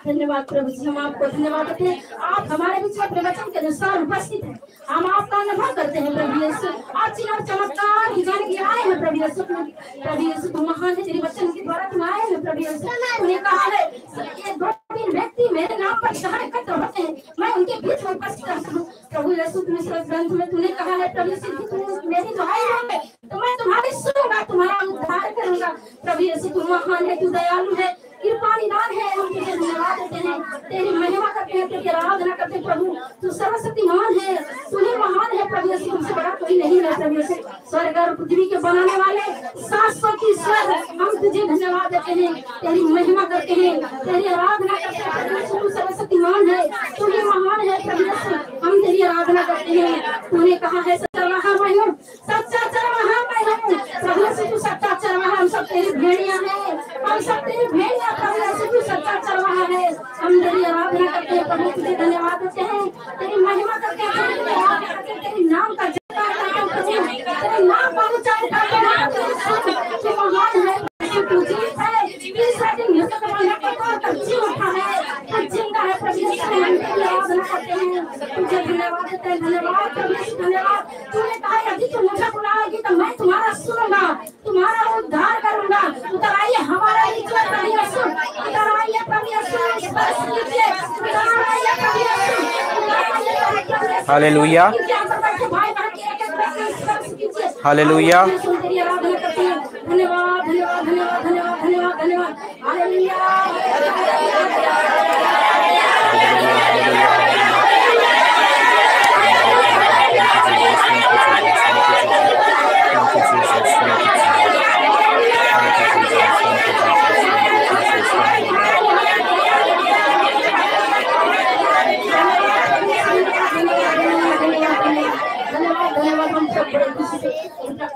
धन्यवाद प्रभु जी, हम आपको धन्यवाद देते हैं। आप हमारे बीच में प्रवचन के अनुसार उपस्थित हैं। हम आपका अनुभव करते हैं प्रभु यीशु। आप चिन्ह चमत्कार की जाने के आए हैं प्रभु यीशु। प्रभु यीशु तुम महान है, तेरे वचन के द्वारा तुम आए हैं प्रभु यीशु। तूने कहा है ये 2-3 व्यक्ति मेरे नाम पर जहाँ एकत्र होते हैं मैं उनके बीच में उपस्थित रहता हूँ। प्रभु यीशु तुम इस ग्रंथ में तूने कहा है प्रभु यीशु तुम मेरी दुहाई होंगे तो मैं तुम्हारी सुनूंगा, तुम्हारा उद्धार करूंगा। प्रभु यीशु तुम महान है, तू दयालु है, कृपा निदान है। हम तुझे धन्यवाद देते हैं, तेरी महिमा करते हैं, तेरी आराधना करते हैं प्रभु। तू सर्वशक्तिमान है, तू ही महान है प्रभु यीशु, तुमसे बड़ा कोई नहीं है प्रभु यीशु। स्वर्ग और पृथ्वी के बनाने वाले शाश्वत ईश्वर, हम तुझे धन्यवाद देते हैं, तेरी महिमा करते हैं, तेरी आराधना करते हैं प्रभु यीशु। तू सर्वशक्तिमान है, तू ही महान है प्रभु यीशु, हम तेरी आराधना करते हैं। तूने कहा है सच्चा मैं हूँ, सच्चा चरवाहा मैं हूँ प्रभु यीशु। तू सच्चा चरवाहा, हम सब तेरी भेड़ियां हैं, हम सब तेरी भेड़ियां प्रभु यीशु। तू सच्चा चरवाहा है, हम तेरी आराधना करते हैं प्रभु, तुझे धन्यवाद देते हैं, तेरी महिमा करते हैं, तेरी नाम का जयकार करते हैं, तेरे नाम का उच्चारण करते हैं। तू महान है, तू जीवित है, इस रात्रि में सब जी उठा है, तू जिंदा है प्रभु यीशु। हम तेरी आराधना करते हैं, तुझे धन्यवाद देते हैं। धन्यवाद प्रभु यीशु, धन्यवाद। तूने कहा यदि तुम मुझे बुलाओगी तो मैं तुम्हारा सुनूंगा, तुम्हारा उद्धार करूंगा, हालेलुया, हालेलुया, धन्यवाद धन्यवाद धन्यवाद धन्यवाद धन्यवाद धन्यवाद हालेलुया।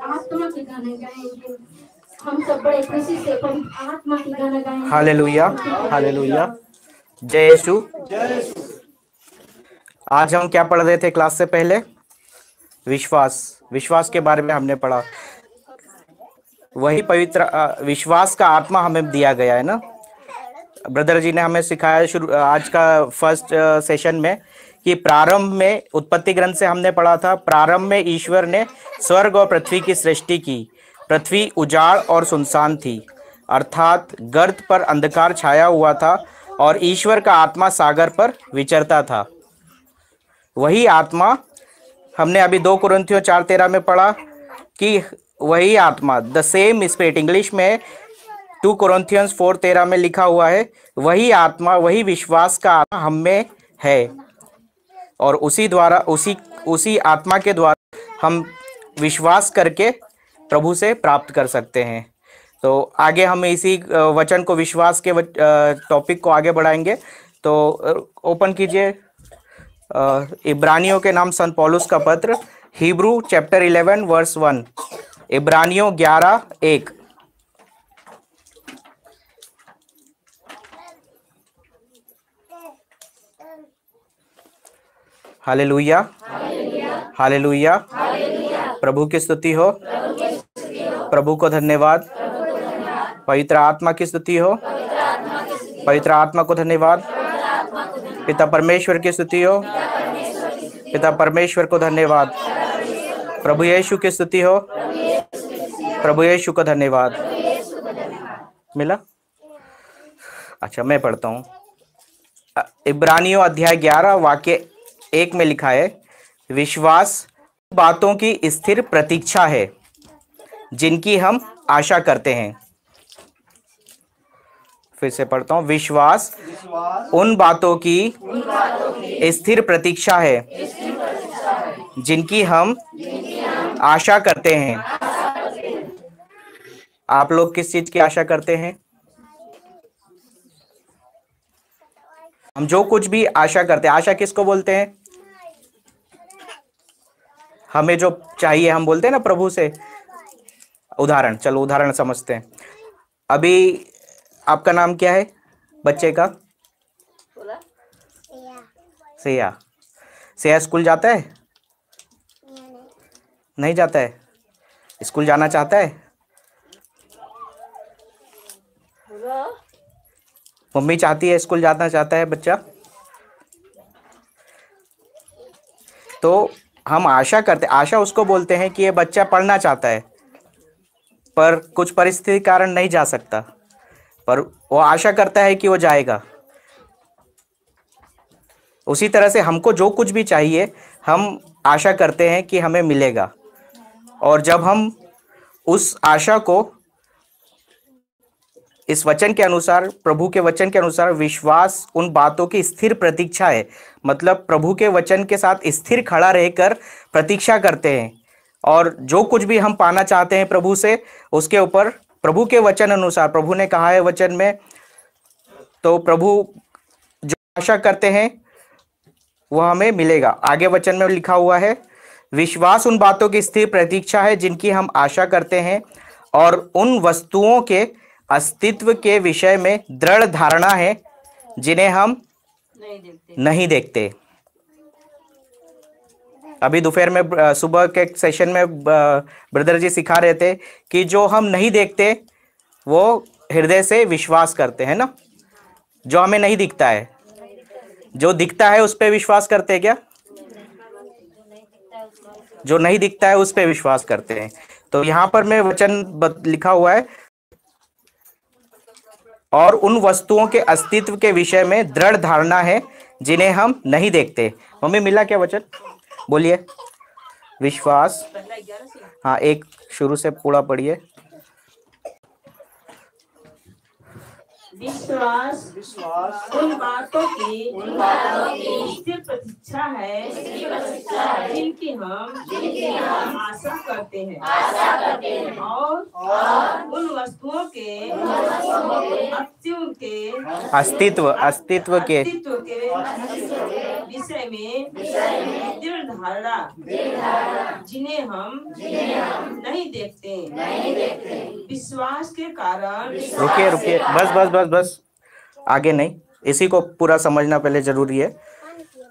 आत्मा के गाने गाएंगे, हम सब बड़े खुशी से आत्मा के गाना गाएंगे। हालेलुया, हालेलुया, जय यीशु। आज हम क्या पढ़ रहे थे क्लास से पहले? विश्वास, विश्वास के बारे में हमने पढ़ा। वही पवित्र विश्वास का आत्मा हमें दिया गया है ना। ब्रदर जी ने हमें सिखाया शुरू आज का फर्स्ट सेशन में कि प्रारंभ में, उत्पत्ति ग्रंथ से हमने पढ़ा था, प्रारंभ में ईश्वर ने स्वर्ग और पृथ्वी की सृष्टि की। पृथ्वी उजाड़ और सुनसान थी, अर्थात गर्त पर अंधकार छाया हुआ था और ईश्वर का आत्मा सागर पर विचरता था। वही आत्मा हमने अभी 2 कुरिन्थियों 4:13 में पढ़ा कि वही आत्मा, द सेम स्पिरिट, इंग्लिश में 2 कुरिन्थियंस 4:13 में लिखा हुआ है, वही आत्मा, वही विश्वास का आत्मा हम में है और उसी आत्मा के द्वारा हम विश्वास करके प्रभु से प्राप्त कर सकते हैं। तो आगे हम इसी वचन को, विश्वास के टॉपिक को आगे बढ़ाएंगे। तो ओपन कीजिए इब्रानियों के नाम संत पौलुस का पत्र, हिब्रू चैप्टर 11 वर्स 1, इब्रानियों 11:1। हालेलुया, हालेलुया, प्रभु की स्तुति हो, प्रभु को धन्यवाद, पवित्र आत्मा की स्तुति हो, पवित्र आत्मा को धन्यवाद, पिता परमेश्वर की स्तुति हो, पिता परमेश्वर को धन्यवाद, प्रभु यीशु की स्तुति हो, प्रभु यीशु को धन्यवाद। मिला? अच्छा, मैं पढ़ता हूँ। इब्रानियों अध्याय 11 वाक्य 1 में लिखा है, विश्वास बातों की स्थिर प्रतीक्षा है जिनकी हम आशा करते हैं। फिर से पढ़ता हूं, विश्वास उन बातों की स्थिर प्रतीक्षा है जिनकी हम आशा करते हैं। आप लोग किस चीज की आशा करते हैं? हम जो कुछ भी आशा करते हैं, आशा किसको बोलते हैं? हमें जो चाहिए हम बोलते हैं ना प्रभु से। उदाहरण, चलो उदाहरण समझते हैं। अभी आपका नाम क्या है बच्चे का? सेया। सेया स्कूल जाता है? नहीं जाता है? स्कूल जाना चाहता है? मम्मी चाहती है स्कूल जाना चाहता है बच्चा। तो हम आशा करते, आशा उसको बोलते हैं कि ये बच्चा पढ़ना चाहता है पर कुछ परिस्थिति कारण नहीं जा सकता, पर वो आशा करता है कि वो जाएगा। उसी तरह से हमको जो कुछ भी चाहिए हम आशा करते हैं कि हमें मिलेगा, और जब हम उस आशा को इस वचन के अनुसार, प्रभु के वचन के अनुसार, विश्वास उन बातों की स्थिर प्रतीक्षा है, मतलब प्रभु के वचन के साथ स्थिर खड़ा रहकर प्रतीक्षा करते हैं, और जो कुछ भी हम पाना चाहते हैं प्रभु से, उसके ऊपर प्रभु के वचन अनुसार, प्रभु ने कहा है वचन में, तो प्रभु जो आशा करते हैं वो हमें मिलेगा। आगे वचन में लिखा हुआ है, विश्वास उन बातों की स्थिर प्रतीक्षा है जिनकी हम आशा करते हैं, और उन वस्तुओं के अस्तित्व के विषय में दृढ़ धारणा है जिन्हें हम नहीं देखते। अभी दोपहर में, सुबह के सेशन में ब्रदर जी सिखा रहे थे कि जो हम नहीं देखते वो हृदय से विश्वास करते हैं ना। जो हमें नहीं दिखता है, जो दिखता है उस पे विश्वास करते हैं क्या? जो नहीं दिखता है उस पे विश्वास करते हैं। तो यहां पर में वचन लिखा हुआ है, और उन वस्तुओं के अस्तित्व के विषय में दृढ़ धारणा है जिन्हें हम नहीं देखते। मम्मी मिला क्या वचन? बोलिए। विश्वास, हाँ एक शुरू से पूरा पढ़िए। विश्वास उन बातों की स्थिर प्रतीक्षा है जिनकी हम आशा करते हैं और उन वस्तुओं के अस्तित्व के विषय में दृढ़ धारणा जिन्हें हम नहीं देखते, विश्वास के कारण। रुकिए, बस आगे नहीं, इसी को पूरा समझना पहले जरूरी है।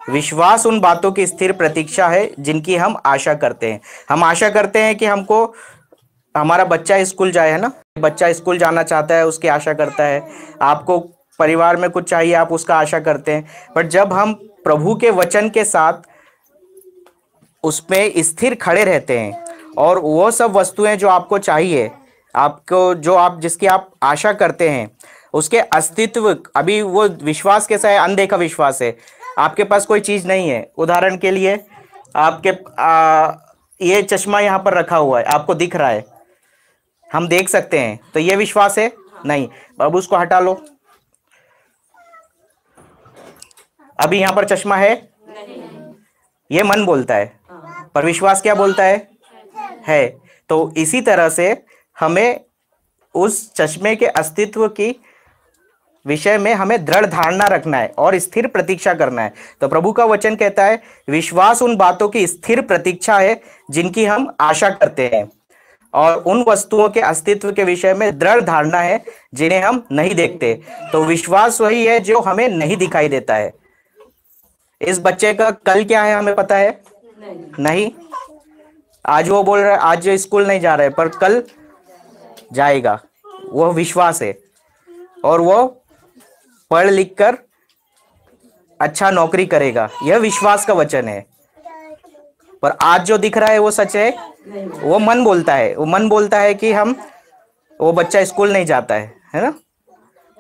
विश्वास उन बातों की स्थिर प्रतीक्षा है जिनकी हम आशा करते हैं। हम आशा करते हैं कि हमको हमारा बच्चा स्कूल जाए, है ना, बच्चा स्कूल जाना चाहता है, उसकी आशा करता है। आपको परिवार में कुछ चाहिए, आप उसका आशा करते हैं। बट जब हम प्रभु के वचन के साथ उसमें स्थिर खड़े रहते हैं और वो सब वस्तुएं जो आपको चाहिए, आपको जो आप जिसकी आप आशा करते हैं, उसके अस्तित्व, अभी वो विश्वास कैसा है? अनदेखा विश्वास है। आपके पास कोई चीज नहीं है, उदाहरण के लिए आपके ये चश्मा यहाँ पर रखा हुआ है, आपको दिख रहा है, हम देख सकते हैं, तो ये विश्वास है? नहीं। अब उसको हटा लो। अभी यहाँ पर चश्मा है, ये मन बोलता है, पर विश्वास क्या बोलता है। तो इसी तरह से हमें उस चश्मे के अस्तित्व की विषय में हमें दृढ़ धारणा रखना है और स्थिर प्रतीक्षा करना है। तो प्रभु का वचन कहता है, विश्वास उन बातों की स्थिर प्रतीक्षा है जिनकी हम आशा करते हैं, और उन वस्तुओं के अस्तित्व के विषय में दृढ़ धारणा है जिन्हें हम नहीं देखते। तो विश्वास वही है जो हमें नहीं दिखाई देता है। इस बच्चे का कल क्या है हमें पता है? नहीं। आज वो बोल रहा है आज स्कूल नहीं जा रहा है, पर कल जाएगा, वो विश्वास है। और वो पढ़ लिख कर अच्छा नौकरी करेगा, यह विश्वास का वचन है। पर आज जो दिख रहा है वो सच है? वो मन बोलता है कि वो बच्चा स्कूल नहीं जाता है ना।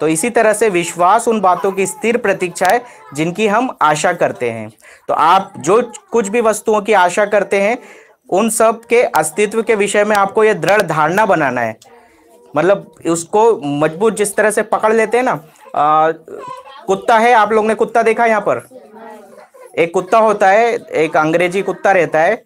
तो इसी तरह से विश्वास उन बातों की स्थिर प्रतीक्षा है जिनकी हम आशा करते हैं। तो आप जो कुछ भी वस्तुओं की आशा करते हैं, उन सब के अस्तित्व के विषय में आपको यह दृढ़ धारणा बनाना है। मतलब उसको मजबूत जिस तरह से पकड़ लेते हैं ना, कुत्ता है, आप लोग ने कुत्ता देखा? यहाँ पर एक कुत्ता होता है, एक अंग्रेजी कुत्ता रहता है,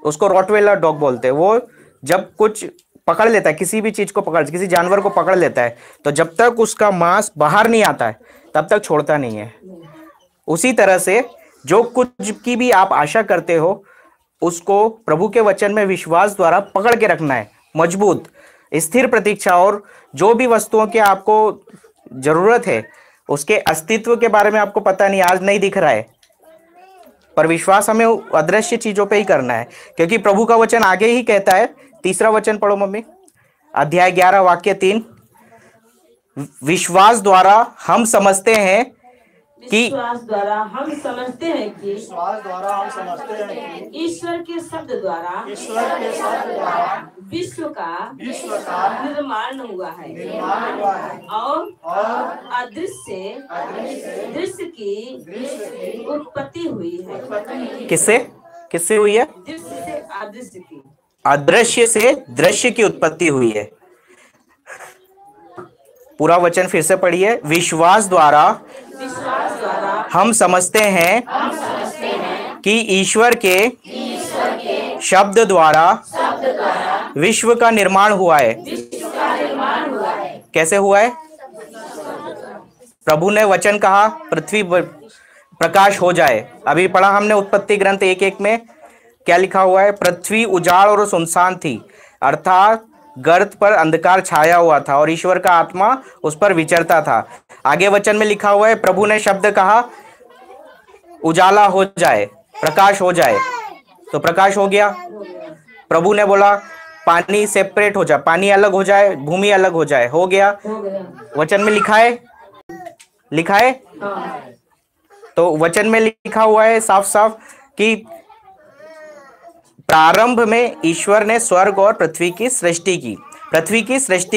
उसको रॉटवेलर डॉग बोलते हैं। वो जब कुछ पकड़ लेता है, किसी भी चीज को किसी जानवर को पकड़ लेता है, तो जब तक उसका मांस बाहर नहीं आता है तब तक छोड़ता नहीं है। उसी तरह से जो कुछ की भी आप आशा करते हो, उसको प्रभु के वचन में विश्वास द्वारा पकड़ के रखना है, मजबूत स्थिर प्रतीक्षा। और जो भी वस्तुओं की आपको जरूरत है, उसके अस्तित्व के बारे में आपको पता नहीं, आज नहीं दिख रहा है, पर विश्वास हमें अदृश्य चीजों पे ही करना है। क्योंकि प्रभु का वचन आगे ही कहता है, तीसरा वचन पढ़ो मम्मी, अध्याय 11 वाक्य 3, विश्वास द्वारा हम समझते हैं कि ईश्वर के शब्द द्वारा विश्व का निर्माण हुआ है और दृश्य की उत्पत्ति हुई है। किससे हुई है? दृश्य से अदृश्य की, अदृश्य से दृश्य की उत्पत्ति हुई है। पूरा वचन फिर से पढ़िए, विश्वास द्वारा हम समझते हैं कि ईश्वर के शब्द द्वारा विश्व का निर्माण हुआ है। कैसे हुआ है? प्रभु ने वचन कहा, पृथ्वी प्रकाश हो जाए। अभी पढ़ा हमने उत्पत्ति ग्रंथ 1:1 में क्या लिखा हुआ है? पृथ्वी उजाड़ और सुनसान थी, अर्थात गर्त पर अंधकार छाया हुआ था और ईश्वर का आत्मा उस पर विचरता था। आगे वचन में लिखा हुआ है, प्रभु ने शब्द कहा, उजाला हो जाए, प्रकाश हो जाए, तो प्रकाश हो गया। प्रभु ने बोला पानी सेपरेट हो जाए, पानी अलग हो जाए, भूमि अलग हो जाए, हो गया। वचन में लिखा है। तो वचन में लिखा हुआ है साफ साफ कि प्रारंभ में ईश्वर ने स्वर्ग और पृथ्वी की सृष्टि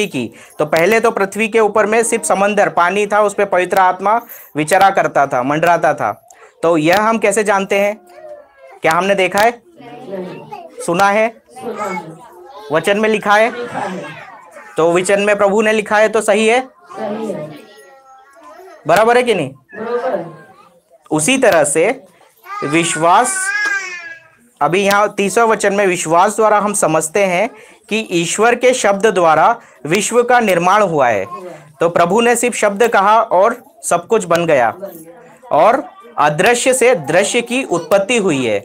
की। तो पहले तो पृथ्वी के ऊपर में सिर्फ समंदर, पानी था, उस पर पवित्र आत्मा विचरा करता था, मंडराता था। तो यह हम कैसे जानते हैं? क्या हमने देखा है, सुना है, वचन में लिखा है? तो वचन में प्रभु ने लिखा है तो सही है, बराबर है कि नहीं? उसी तरह से विश्वास, अभी यहाँ 30वां वचन में विश्वास द्वारा हम समझते हैं कि ईश्वर के शब्द द्वारा विश्व का निर्माण हुआ है। तो प्रभु ने सिर्फ शब्द कहा और सब कुछ बन गया, और अदृश्य से दृश्य की उत्पत्ति हुई है।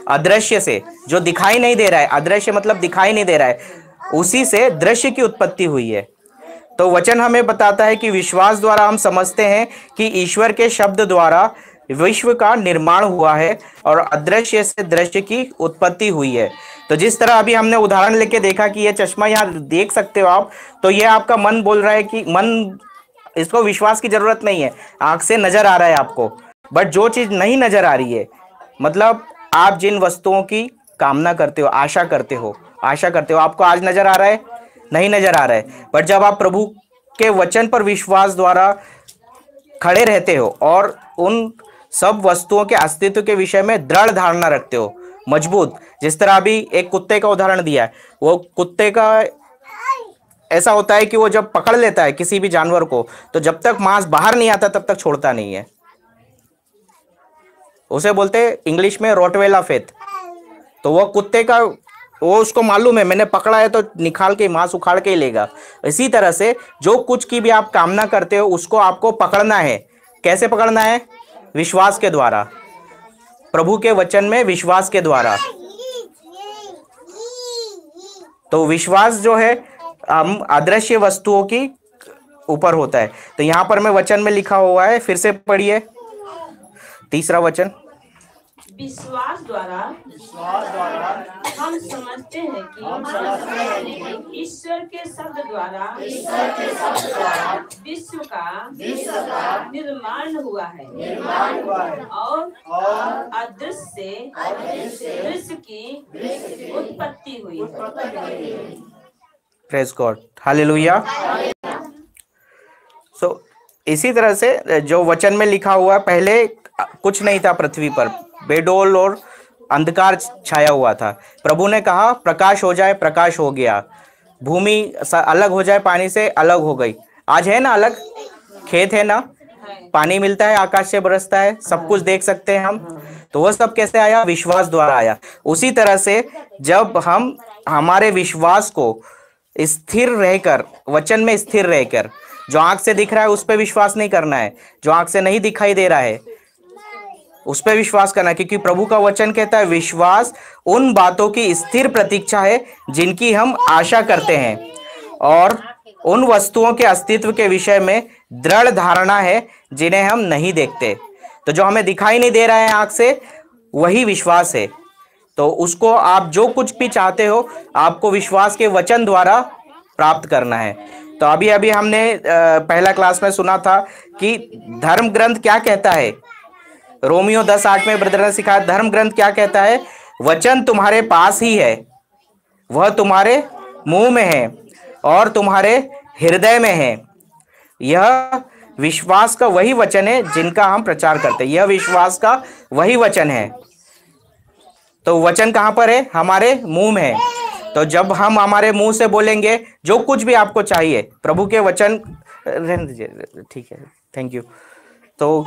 अदृश्य से, जो दिखाई नहीं दे रहा है, अदृश्य मतलब दिखाई नहीं दे रहा है, उसी से दृश्य की उत्पत्ति हुई है। तो वचन हमें बताता है कि विश्वास द्वारा हम समझते हैं कि ईश्वर के शब्द द्वारा विश्व का निर्माण हुआ है और अदृश्य से दृश्य की उत्पत्ति हुई है। तो जिस तरह अभी हमने उदाहरण लेके देखा कि ये चश्मा यहाँ देख सकते हो आप, तो ये आपका मन बोल रहा है कि मन, इसको विश्वास की जरूरत नहीं है, आंख से नजर आ रहा है आपको। बट जो चीज नहीं नजर आ रही है, मतलब आप जिन वस्तुओं की कामना करते हो, आशा करते हो, आपको आज नजर आ रहा है? नहीं नजर आ रहा है। बट जब आप प्रभु के वचन पर विश्वास द्वारा खड़े रहते हो और उन सब वस्तुओं के अस्तित्व के विषय में दृढ़ धारणा रखते हो, मजबूत, जिस तरह अभी एक कुत्ते का उदाहरण दिया है, वो कुत्ते का ऐसा होता है कि वो जब पकड़ लेता है किसी भी जानवर को, तो जब तक मांस बाहर नहीं आता तब तक छोड़ता नहीं है। उसे बोलते हैं इंग्लिश में रोटवेला फेथ। तो वो कुत्ते का, वो उसको मालूम है मैंने पकड़ा है तो निकाल के मांस उखाड़ के ही लेगा। इसी तरह से जो कुछ की भी आप कामना करते हो उसको आपको पकड़ना है। कैसे पकड़ना है? विश्वास के द्वारा, प्रभु के वचन में विश्वास के द्वारा। तो विश्वास जो है हम अदृश्य वस्तुओं की ऊपर होता है। तो यहां पर मैं वचन में लिखा हुआ है, फिर से पढ़िए 3रा वचन। विश्वास द्वारा हम समझते हैं कि ईश्वर के शब्द द्वारा विश्व का निर्माण हुआ है और अदृश्य से दृश्य की उत्पत्ति हुई है। Praise God, hallelujah. सो इसी तरह से जो वचन में लिखा हुआ, पहले कुछ नहीं था पृथ्वी पर, बेडोल और अंधकार छाया हुआ था। प्रभु ने कहा प्रकाश हो जाए, प्रकाश हो गया। भूमि अलग हो जाए, पानी से अलग हो गई। आज है ना अलग, खेत है ना, पानी मिलता है, आकाश से बरसता है, सब कुछ देख सकते हैं हम। तो वह सब कैसे आया? विश्वास द्वारा आया। उसी तरह से जब हम हमारे विश्वास को स्थिर रहकर, वचन में स्थिर रहकर, जो आंख से दिख रहा है उस पर विश्वास नहीं करना है, जो आंख से नहीं दिखाई दे रहा है उस पर विश्वास करना, क्योंकि प्रभु का वचन कहता है विश्वास उन बातों की स्थिर प्रतीक्षा है जिनकी हम आशा करते हैं, और उन वस्तुओं के अस्तित्व के विषय में दृढ़ धारणा है जिन्हें हम नहीं देखते। तो जो हमें दिखाई नहीं दे रहा है आंख से, वही विश्वास है। तो उसको आप जो कुछ भी चाहते हो आपको विश्वास के वचन द्वारा प्राप्त करना है। तो अभी अभी हमने पहला क्लास में सुना था कि धर्म ग्रंथ क्या कहता है। रोमियो 10:8 में ब्रदर ने सिखाया, धर्म ग्रंथ क्या कहता है? वचन तुम्हारे पास ही है, वह तुम्हारे मुंह में है और तुम्हारे हृदय में है। यह विश्वास का वही वचन है जिनका हम प्रचार करते हैं। यह विश्वास का वही वचन है। तो वचन कहां पर है? हमारे मुंह में है। तो जब हम हमारे मुंह से बोलेंगे जो कुछ भी आपको चाहिए, प्रभु के वचन, रहने दीजिए, ठीक है, थैंक यू। तो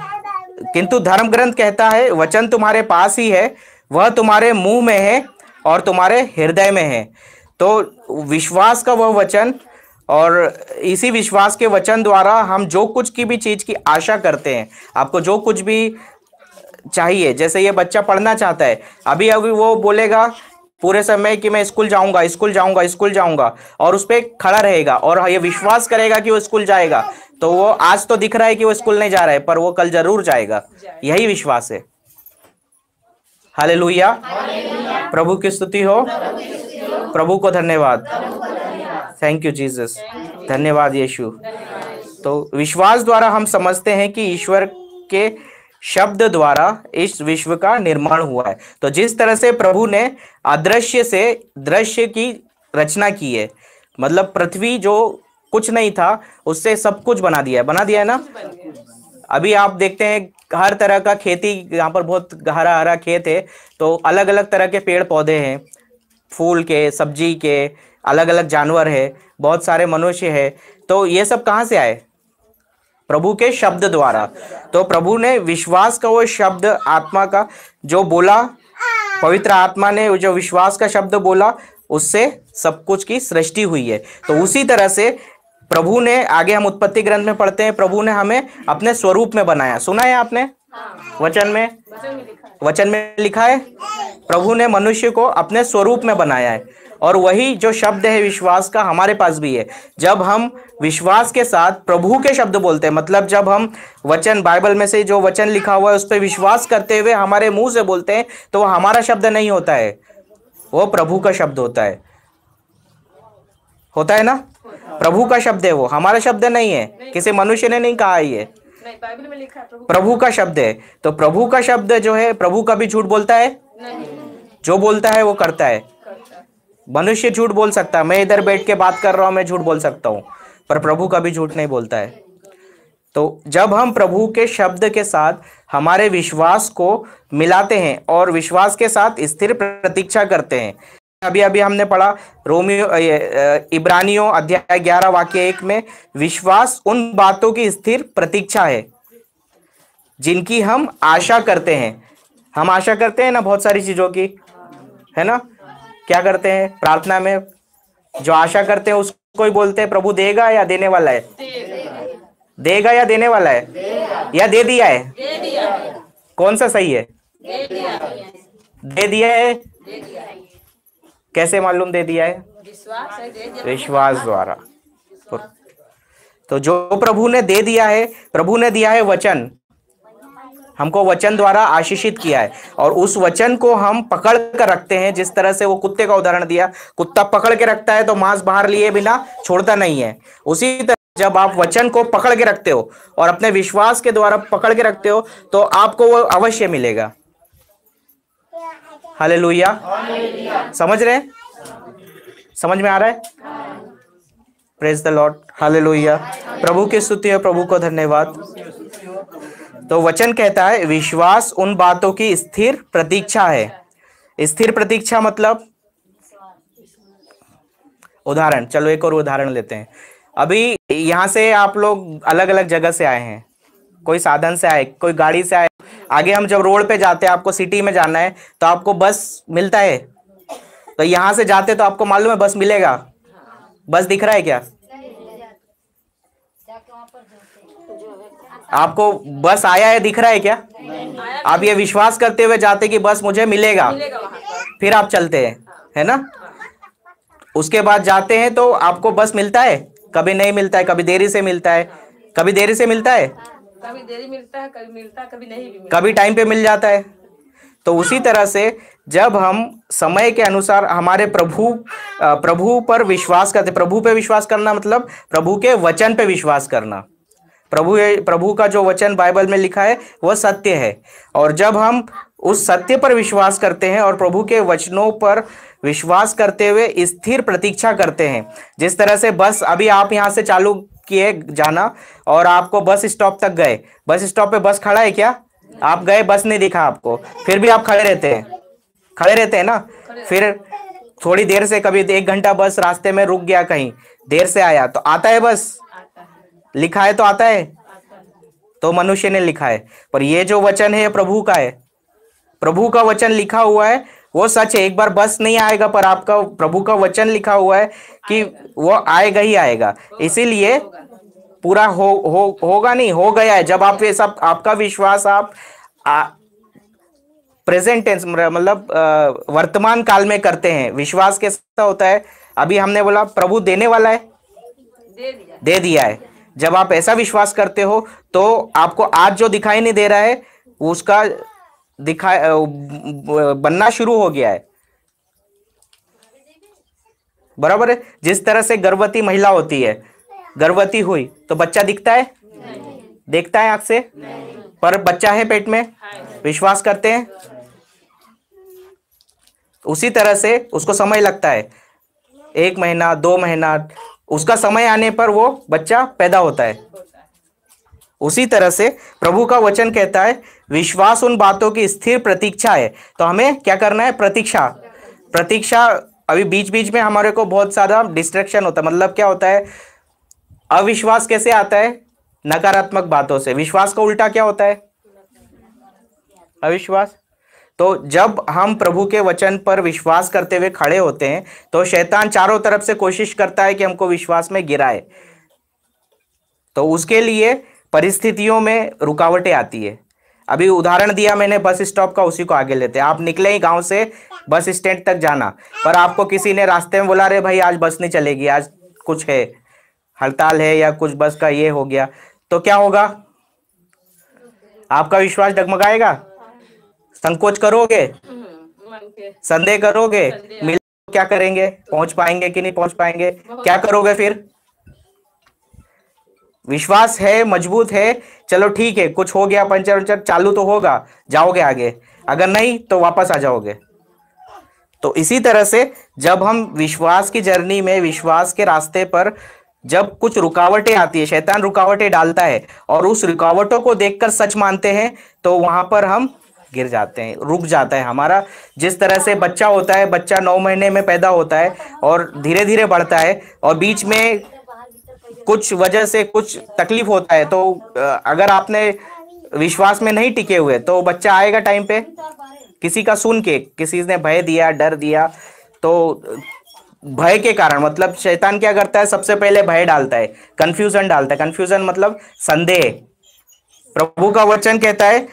किंतु धर्म ग्रंथ कहता है वचन तुम्हारे पास ही है, वह तुम्हारे मुंह में है और तुम्हारे हृदय में है। तो विश्वास का वह वचन, और इसी विश्वास के वचन द्वारा हम जो कुछ की भी चीज की आशा करते हैं, आपको जो कुछ भी चाहिए, जैसे ये बच्चा पढ़ना चाहता है, अभी अभी वो बोलेगा पूरे समय कि मैं स्कूल जाऊंगा, स्कूल जाऊंगा, स्कूल जाऊंगा, और उस पर खड़ा रहेगा और ये विश्वास करेगा कि वो स्कूल जाएगा। तो वो आज तो दिख रहा है कि वो स्कूल नहीं जा रहा है, पर वो कल जरूर जाएगा। यही विश्वास है। हालेलुया, प्रभु की स्तुति हो, प्रभु को धन्यवाद। थैंक यू जीसस, धन्यवाद यीशु। तो विश्वास द्वारा हम समझते हैं कि ईश्वर के शब्द द्वारा इस विश्व का निर्माण हुआ है। तो जिस तरह से प्रभु ने अदृश्य से दृश्य की रचना की है, मतलब पृथ्वी जो कुछ नहीं था उससे सब कुछ बना दिया है ना। अभी आप देखते हैं हर तरह का खेती, यहाँ पर बहुत हरा हरा खेत है, तो अलग अलग तरह के पेड़ पौधे हैं, फूल के, सब्जी के, अलग अलग जानवर है, बहुत सारे मनुष्य है। तो ये सब कहाँ से आए? प्रभु के शब्द द्वारा। तो प्रभु ने विश्वास का वो शब्द आत्मा का जो बोला, पवित्र आत्मा ने जो विश्वास का शब्द बोला, उससे सब कुछ की सृष्टि हुई है। तो उसी तरह से प्रभु ने, आगे हम उत्पत्ति ग्रंथ में पढ़ते हैं, प्रभु ने हमें अपने स्वरूप में बनाया। सुना है आपने? वचन में लिखा है प्रभु ने मनुष्य को अपने स्वरूप में बनाया है। और वही जो शब्द है विश्वास का हमारे पास भी है। जब हम विश्वास के साथ प्रभु के शब्द बोलते हैं, मतलब जब हम वचन, बाइबल में से जो वचन लिखा हुआ है उस पर विश्वास करते हुए हमारे मुंह से बोलते हैं, तो वो हमारा शब्द नहीं होता है, वो प्रभु का शब्द होता है ना? प्रभु का शब्द है, वो हमारा शब्द नहीं है, किसी मनुष्य ने नहीं कहा ये, बाइबल में लिखा है प्रभु का शब्द है। तो प्रभु का शब्द जो है, प्रभु कभी झूठ बोलता है? जो बोलता है वो करता है। मनुष्य झूठ बोल सकता है, मैं इधर बैठ के बात कर रहा हूं, मैं झूठ बोल सकता हूं, पर प्रभु कभी झूठ नहीं बोलता है। तो जब हम प्रभु के शब्द के साथ हमारे विश्वास को मिलाते हैं और विश्वास के साथ स्थिर प्रतीक्षा करते हैं, अभी अभी हमने पढ़ा इब्रानियों अध्याय 11 वाक्य 1 में, विश्वास उन बातों की स्थिर प्रतीक्षा है जिनकी हम आशा करते हैं। हम आशा करते हैं ना बहुत सारी चीजों की, है ना? क्या करते हैं प्रार्थना में? जो आशा करते हैं उसको ही बोलते हैं प्रभु देगा या देने वाला है? देगा या देने वाला है? या दे दिया है? कौन सा सही है? दे दिया है। कैसे मालूम दे दिया है? विश्वास द्वारा। तो जो प्रभु ने दे दिया है, प्रभु ने दिया है वचन, हमको वचन द्वारा आशीषित किया है, और उस वचन को हम पकड़ कर रखते हैं। जिस तरह से वो कुत्ते का उदाहरण दिया, कुत्ता पकड़ के रखता है तो मांस बाहर लिए बिना छोड़ता नहीं है। उसी तरह जब आप वचन को पकड़ के रखते हो और अपने विश्वास के द्वारा पकड़ के रखते हो, तो आपको वो अवश्य मिलेगा। हालेलुया। समझ रहे हैं? समझ में आ रहा है? Praise the Lord. हालेलुया। प्रभु की स्तुति है, प्रभु को धन्यवाद। तो वचन कहता है विश्वास उन बातों की स्थिर प्रतीक्षा है। स्थिर प्रतीक्षा मतलब, उदाहरण, चलो एक और उदाहरण लेते हैं। अभी यहां से आप लोग अलग अलग जगह से आए हैं, कोई साधन से आए, कोई गाड़ी से आए। आगे हम जब रोड पे जाते हैं, आपको सिटी में जाना है तो आपको बस मिलता है। तो यहां से जाते तो आपको मालूम है बस मिलेगा? बस दिख रहा है क्या आपको? बस आया है, दिख रहा है क्या? आप ये विश्वास करते हुए जाते कि बस मुझे मिलेगा, फिर आप चलते हैं, है ना? उसके बाद जाते हैं तो आपको बस मिलता है? कभी नहीं मिलता है, कभी देरी से मिलता है, कभी देरी से मिलता है, कभी देरी मिलता है, कभी मिलता है, कभी नहीं भी मिलता, कभी टाइम पे मिल जाता है। तो उसी तरह से जब हम समय के अनुसार हमारे प्रभु पर विश्वास करते, प्रभु पे विश्वास करना मतलब प्रभु के वचन पे विश्वास करना। प्रभु का जो वचन बाइबल में लिखा है वह सत्य है, और जब हम उस सत्य पर विश्वास करते हैं और प्रभु के वचनों पर विश्वास करते हुए स्थिर प्रतीक्षा करते हैं, जिस तरह से बस अभी आप यहाँ से चालू किए जाना और आपको बस स्टॉप तक गए, बस स्टॉप पे बस खड़ा है क्या? आप गए, बस नहीं दिखा आपको, फिर भी आप खड़े रहते हैं ना? फिर थोड़ी देर से, कभी 1 घंटा बस रास्ते में रुक गया, कहीं देर से आया, तो आता है बस, लिखा है तो आता है, तो मनुष्य ने लिखा है। पर ये जो वचन है प्रभु का है, प्रभु का वचन लिखा हुआ है वो सच है। एक बार बस नहीं आएगा, पर आपका प्रभु का वचन लिखा हुआ है कि वो आएगा ही आएगा। इसीलिए पूरा होगा नहीं, हो गया है। जब आप ये सब, आपका विश्वास आप प्रेजेंट टेंस मतलब वर्तमान काल में करते हैं। विश्वास कैसा होता है? अभी हमने बोला प्रभु देने वाला है, दे दिया है। जब आप ऐसा विश्वास करते हो तो आपको आज जो दिखाई नहीं दे रहा है उसका बनना शुरू हो गया है। बराबर है? जिस तरह से गर्भवती महिला होती है, गर्भवती हुई तो बच्चा दिखता है? देखता है आंख से? पर बच्चा है पेट में, विश्वास करते हैं। उसी तरह से उसको समय लगता है, 1 महीना 2 महीना, उसका समय आने पर वो बच्चा पैदा होता है। उसी तरह से प्रभु का वचन कहता है विश्वास उन बातों की स्थिर प्रतीक्षा है। तो हमें क्या करना है? प्रतीक्षा। प्रतीक्षा। अभी बीच बीच में हमारे को बहुत सारा डिस्ट्रैक्शन होता है। मतलब क्या होता है? अविश्वास कैसे आता है? नकारात्मक बातों से। विश्वास का उल्टा क्या होता है? अविश्वास। तो जब हम प्रभु के वचन पर विश्वास करते हुए खड़े होते हैं तो शैतान चारों तरफ से कोशिश करता है कि हमको विश्वास में गिराए। तो उसके लिए परिस्थितियों में रुकावटें आती है। अभी उदाहरण दिया मैंने बस स्टॉप का, उसी को आगे लेते हैं। आप निकले ही गांव से बस स्टैंड तक जाना, पर आपको किसी ने रास्ते में बोला, रे भाई आज बस नहीं चलेगी, आज कुछ है, हड़ताल है या कुछ बस का ये हो गया, तो क्या होगा? आपका विश्वास डगमगाएगा, संकोच करोगे, मन के संदेह करोगे, मिल क्या करेंगे, पहुंच पाएंगे कि नहीं पहुंच पाएंगे, क्या करोगे फिर? विश्वास है, मजबूत है, चलो ठीक है, कुछ हो गया, पंचर वंचर चालू तो होगा, जाओगे आगे, अगर नहीं तो वापस आ जाओगे। तो इसी तरह से जब हम विश्वास की जर्नी में, विश्वास के रास्ते पर जब कुछ रुकावटें आती है, शैतान रुकावटें डालता है और उस रुकावटों को देखकर सच मानते हैं, तो वहां पर हम गिर जाते हैं, रुक जाता है हमारा। जिस तरह से बच्चा होता है, बच्चा 9 महीने में पैदा होता है और धीरे धीरे बढ़ता है और बीच में कुछ वजह से कुछ तकलीफ होता है, तो अगर आपने विश्वास में नहीं टिके हुए तो बच्चा आएगा टाइम पे किसी का सुन के, किसी ने भय दिया, डर दिया, तो भय के कारण, मतलब शैतान क्या करता है? सबसे पहले भय डालता है, कंफ्यूजन डालता है। कंफ्यूजन मतलब संदेह। प्रभु का वचन कहता है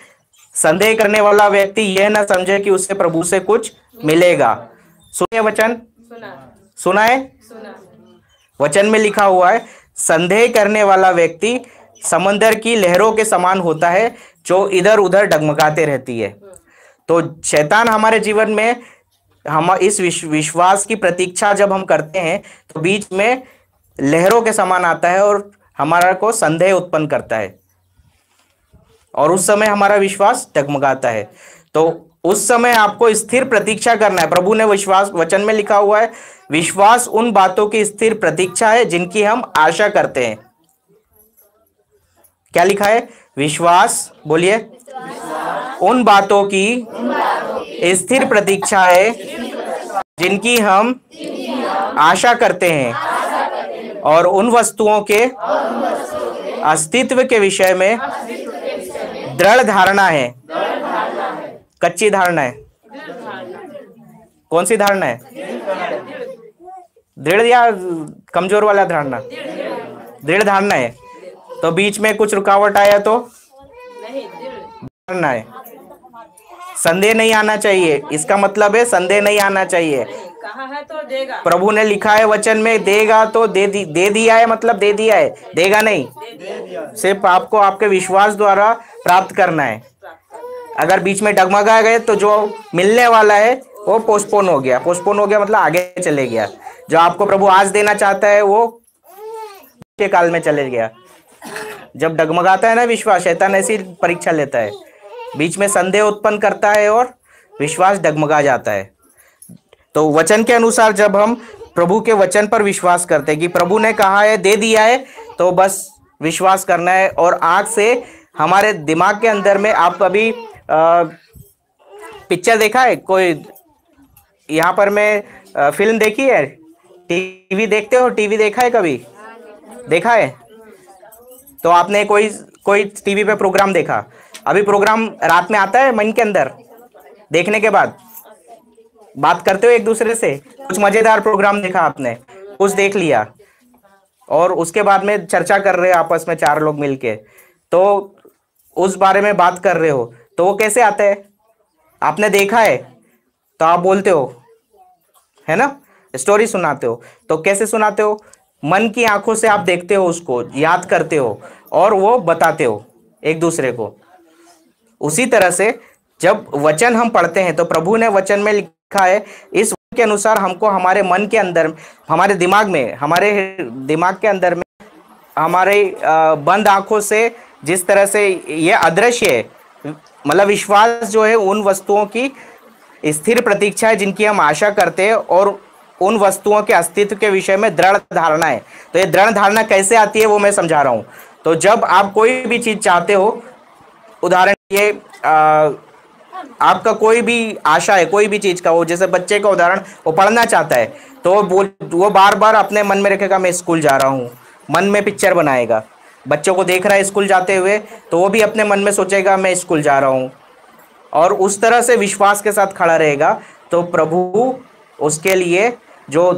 संदेह करने वाला व्यक्ति यह ना समझे कि उससे प्रभु से कुछ मिलेगा। सुनिए वचन, सुना है? वचन में लिखा हुआ है संदेह करने वाला व्यक्ति समंदर की लहरों के समान होता है जो इधर उधर डगमगाते रहती है। तो शैतान हमारे जीवन में, हम इस विश्वास की प्रतीक्षा जब हम करते हैं तो बीच में लहरों के समान आता है और हमारा को संदेह उत्पन्न करता है और उस समय हमारा विश्वास डगमगाता है। तो उस समय आपको स्थिर प्रतीक्षा करना है। प्रभु ने विश्वास, वचन में लिखा हुआ है विश्वास उन बातों की स्थिर प्रतीक्षा है जिनकी हम आशा करते हैं। क्या लिखा है? विश्वास, बोलिए, उन बातों की स्थिर प्रतीक्षा है जिनकी हम आशा करते हैं और उन वस्तुओं के अस्तित्व के विषय में दृढ़ धारणा है। कच्ची धारणा है? कौन सी धारणा है? दृढ़ या कमजोर वाला धारणा? दृढ़ धारणा है। तो बीच में कुछ रुकावट आया तो धारणा है। संदेह नहीं आना चाहिए, इसका मतलब है संदेह नहीं आना चाहिए। कहा है तो देगा। प्रभु प्रभु ने लिखा है वचन में देगा तो दे दिया है, मतलब दे दिया है, देगा नहीं। सिर्फ आपको आपके विश्वास द्वारा प्राप्त करना है। अगर बीच में डगमगा गए तो जो मिलने वाला है वो पोस्टपोन हो गया। पोस्टपोन हो गया मतलब आगे चले गया। जो आपको प्रभु आज देना चाहता है वो के काल में चले गया। जब डगमगाता है ना विश्वास, शैतान ऐसी परीक्षा लेता है, बीच में संदेह उत्पन्न करता है और विश्वास डगमगा जाता है। तो वचन के अनुसार जब हम प्रभु के वचन पर विश्वास करते हैं कि प्रभु ने कहा है, दे दिया है, तो बस विश्वास करना है। और आंख से हमारे दिमाग के अंदर में, आप कभी पिक्चर देखा है कोई? यहाँ पर मैं फिल्म देखी है, टीवी देखते हो? टीवी देखा है कभी? देखा है? तो आपने कोई टीवी पे प्रोग्राम देखा? अभी प्रोग्राम रात में आता है मन के अंदर, देखने के बाद बात करते हो एक दूसरे से। कुछ मजेदार प्रोग्राम देखा आपने, कुछ देख लिया और उसके बाद में चर्चा कर रहे हो आपस में 4 लोग मिलके, तो उस बारे में बात कर रहे हो, तो वो कैसे आता है? आपने देखा है तो आप बोलते हो, है ना, स्टोरी सुनाते हो। तो कैसे सुनाते हो? मन की आंखों से आप देखते हो, उसको याद करते हो और वो बताते हो एक दूसरे को। उसी तरह से जब वचन हम पढ़ते हैं तो प्रभु ने वचन में लिखा है इस के अनुसार हमको हमारे मन के अंदर, हमारे दिमाग के अंदर में, हमारे बंद आंखों से, जिस तरह से ये अदृश्य है, मतलब विश्वास जो है उन वस्तुओं की स्थिर प्रतीक्षा है जिनकी हम आशा करते हैं और उन वस्तुओं के अस्तित्व के विषय में दृढ़ धारणा है। तो ये दृढ़ धारणा कैसे आती है वो मैं समझा रहा हूँ। तो जब आप कोई भी चीज चाहते हो, उदाहरण ये आपका कोई भी आशा है कोई भी चीज का, वो जैसे बच्चे का उदाहरण, वो पढ़ना चाहता है तो वो बार बार अपने मन में रखेगा मैं स्कूल जा रहा हूँ, मन में पिक्चर बनाएगा। बच्चों को देख रहा है स्कूल जाते हुए तो वो भी अपने मन में सोचेगा मैं स्कूल जा रहा हूँ, और उस तरह से विश्वास के साथ खड़ा रहेगा। तो प्रभु उसके लिए जो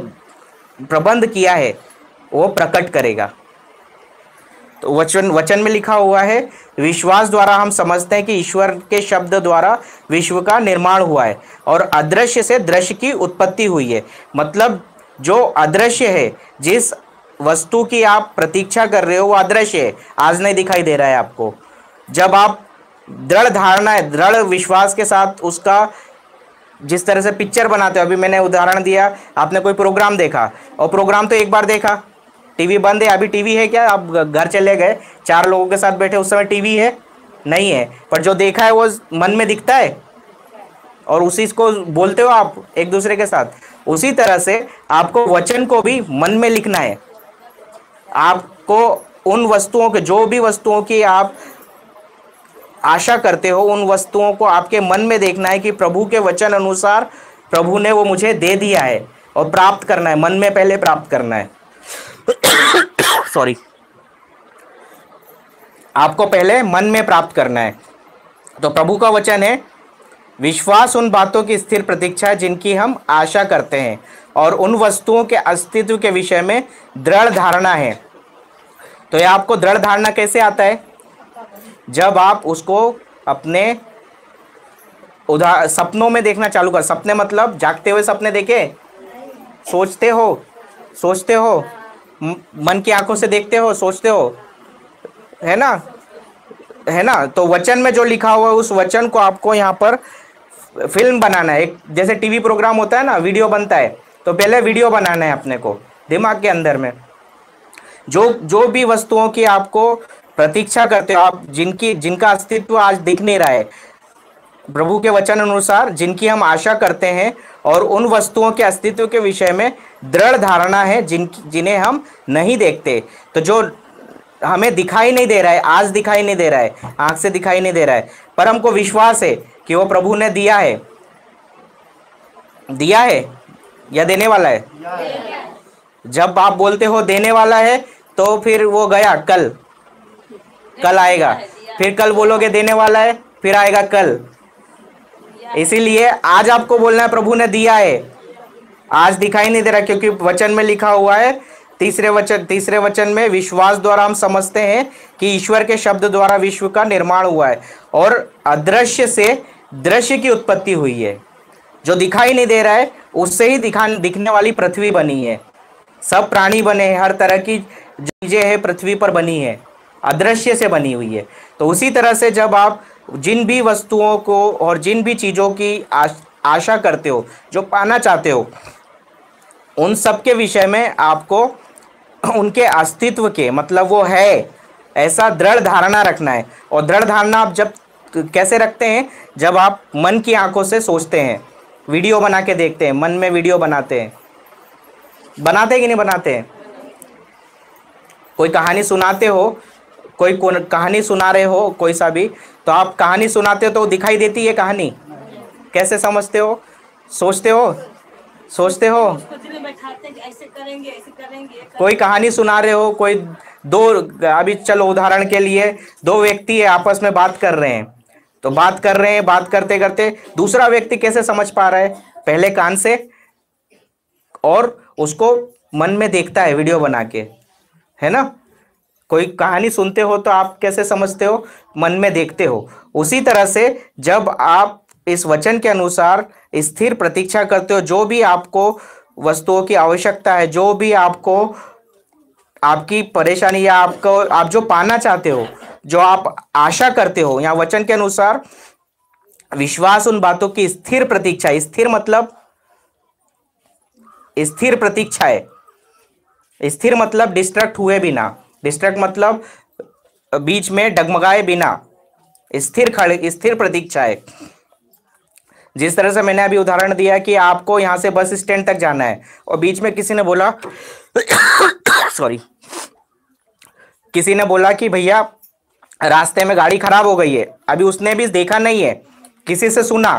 प्रबंध किया है वो प्रकट करेगा। तो वचन में लिखा हुआ है, विश्वास द्वारा हम समझते हैं कि ईश्वर के शब्द द्वारा विश्व का निर्माण हुआ है और अदृश्य से दृश्य की उत्पत्ति हुई है। मतलब जो अदृश्य है, जिस वस्तु की आप प्रतीक्षा कर रहे हो वो अदृश्य है, आज नहीं दिखाई दे रहा है आपको। जब आप दृढ़ धारणा है, दृढ़ विश्वास के साथ उसका, जिस तरह से पिक्चर बनाते हो, अभी मैंने उदाहरण दिया, आपने कोई प्रोग्राम देखा और प्रोग्राम तो एक बार देखा, टीवी बंद है, अभी टीवी है क्या, आप घर चले गए 4 लोगों के साथ बैठे, उस समय टीवी है नहीं है, पर जो देखा है वो मन में दिखता है और उसी को बोलते हो आप एक दूसरे के साथ। उसी तरह से आपको वचन को भी मन में लिखना है। आपको उन वस्तुओं के, जो भी वस्तुओं की आप आशा करते हो, उन वस्तुओं को आपके मन में देखना है कि प्रभु के वचन अनुसार प्रभु ने वो मुझे दे दिया है, और प्राप्त करना है, मन में पहले प्राप्त करना है। सॉरी, आपको पहले मन में प्राप्त करना है। तो प्रभु का वचन है, विश्वास उन बातों की स्थिर प्रतीक्षा है जिनकी हम आशा करते हैं, और उन वस्तुओं के अस्तित्व के विषय में दृढ़ धारणा है। तो ये आपको दृढ़ धारणा कैसे आता है? जब आप उसको अपने सपनों में देखना चालू कर। सपने मतलब जागते हुए सपने देखे, सोचते हो, मन की आंखों से देखते हो, सोचते हो, है ना। तो वचन में जो लिखा हुआ है उस वचन को आपको यहाँ पर फिल्म बनाना है। एक जैसे टीवी प्रोग्राम होता है ना, वीडियो बनता है, तो पहले वीडियो बनाना है अपने को दिमाग के अंदर में। जो भी वस्तुओं की आपको प्रतीक्षा करते हो आप, जिनका अस्तित्व आज दिख नहीं रहा है, प्रभु के वचन अनुसार जिनकी हम आशा करते हैं, और उन वस्तुओं के अस्तित्व के विषय में दृढ़ धारणा है जिन्हें हम नहीं देखते। तो जो हमें दिखाई नहीं दे रहा है, आज दिखाई नहीं दे रहा है, आंख से दिखाई नहीं दे रहा है, पर हमको विश्वास है कि वो प्रभु ने दिया है या देने वाला है। जब आप बोलते हो देने वाला है तो फिर वो गया, कल आएगा, फिर कल बोलोगे देने वाला है, फिर आएगा कल। इसीलिए आज आपको बोलना है प्रभु ने दिया है, आज दिखाई नहीं दे रहा, क्योंकि वचन में लिखा हुआ है तीसरे वचन में, विश्वास द्वारा हम समझते हैं कि ईश्वर के शब्द द्वारा विश्व का निर्माण हुआ है और अदृश्य से दृश्य की उत्पत्ति हुई है। जो दिखाई नहीं दे रहा है उससे ही दिखने वाली पृथ्वी बनी है, सब प्राणी बने हैं, हर तरह की चीजें हैं पृथ्वी पर बनी है, अदृश्य से बनी हुई है। तो उसी तरह से जब आप जिन भी वस्तुओं को और जिन भी चीज़ों की आशा करते हो, जो पाना चाहते हो, उन सब के विषय में आपको उनके अस्तित्व के, मतलब वो है, ऐसा दृढ़ धारणा रखना है। और दृढ़ धारणा आप जब कैसे रखते हैं? जब आप मन की आंखों से सोचते हैं, वीडियो बना के देखते हैं, मन में वीडियो बनाते हैं कि नहीं बनाते हैं? कोई कहानी सुनाते हो, कोई कहानी सुना रहे हो, कोई सा भी, तो आप कहानी सुनाते हो तो दिखाई देती है कहानी, कैसे समझते हो? सोचते हो। कोई कहानी सुना रहे हो, कोई अभी चलो उदाहरण के लिए 2 व्यक्ति आपस में बात कर रहे हैं, तो बात करते करते दूसरा व्यक्ति कैसे समझ पा रहा है? पहले कान से, और उसको मन में देखता है वीडियो बना के, है ना। कोई कहानी सुनते हो तो आप कैसे समझते हो? मन में देखते हो। उसी तरह से जब आप इस वचन के अनुसार स्थिर प्रतीक्षा करते हो, जो भी आपको वस्तुओं की आवश्यकता है, जो भी आपको आपकी परेशानी या आप जो पाना चाहते हो, जो आप आशा करते हो, यहाँ वचन के अनुसार विश्वास उन बातों की स्थिर प्रतीक्षा, स्थिर मतलब स्थिर प्रतीक्षा है। स्थिर मतलब डिस्ट्रैक्ट हुए बिना, डिस्ट्रैक्ट मतलब बीच में डगमगाए बिना, स्थिर प्रतीक्षा है। जिस तरह से मैंने अभी उदाहरण दिया कि आपको यहां से बस स्टैंड तक जाना है और बीच में किसी ने बोला सॉरी, किसी ने बोला कि भैया रास्ते में गाड़ी खराब हो गई है, अभी उसने भी देखा नहीं है, किसी से सुना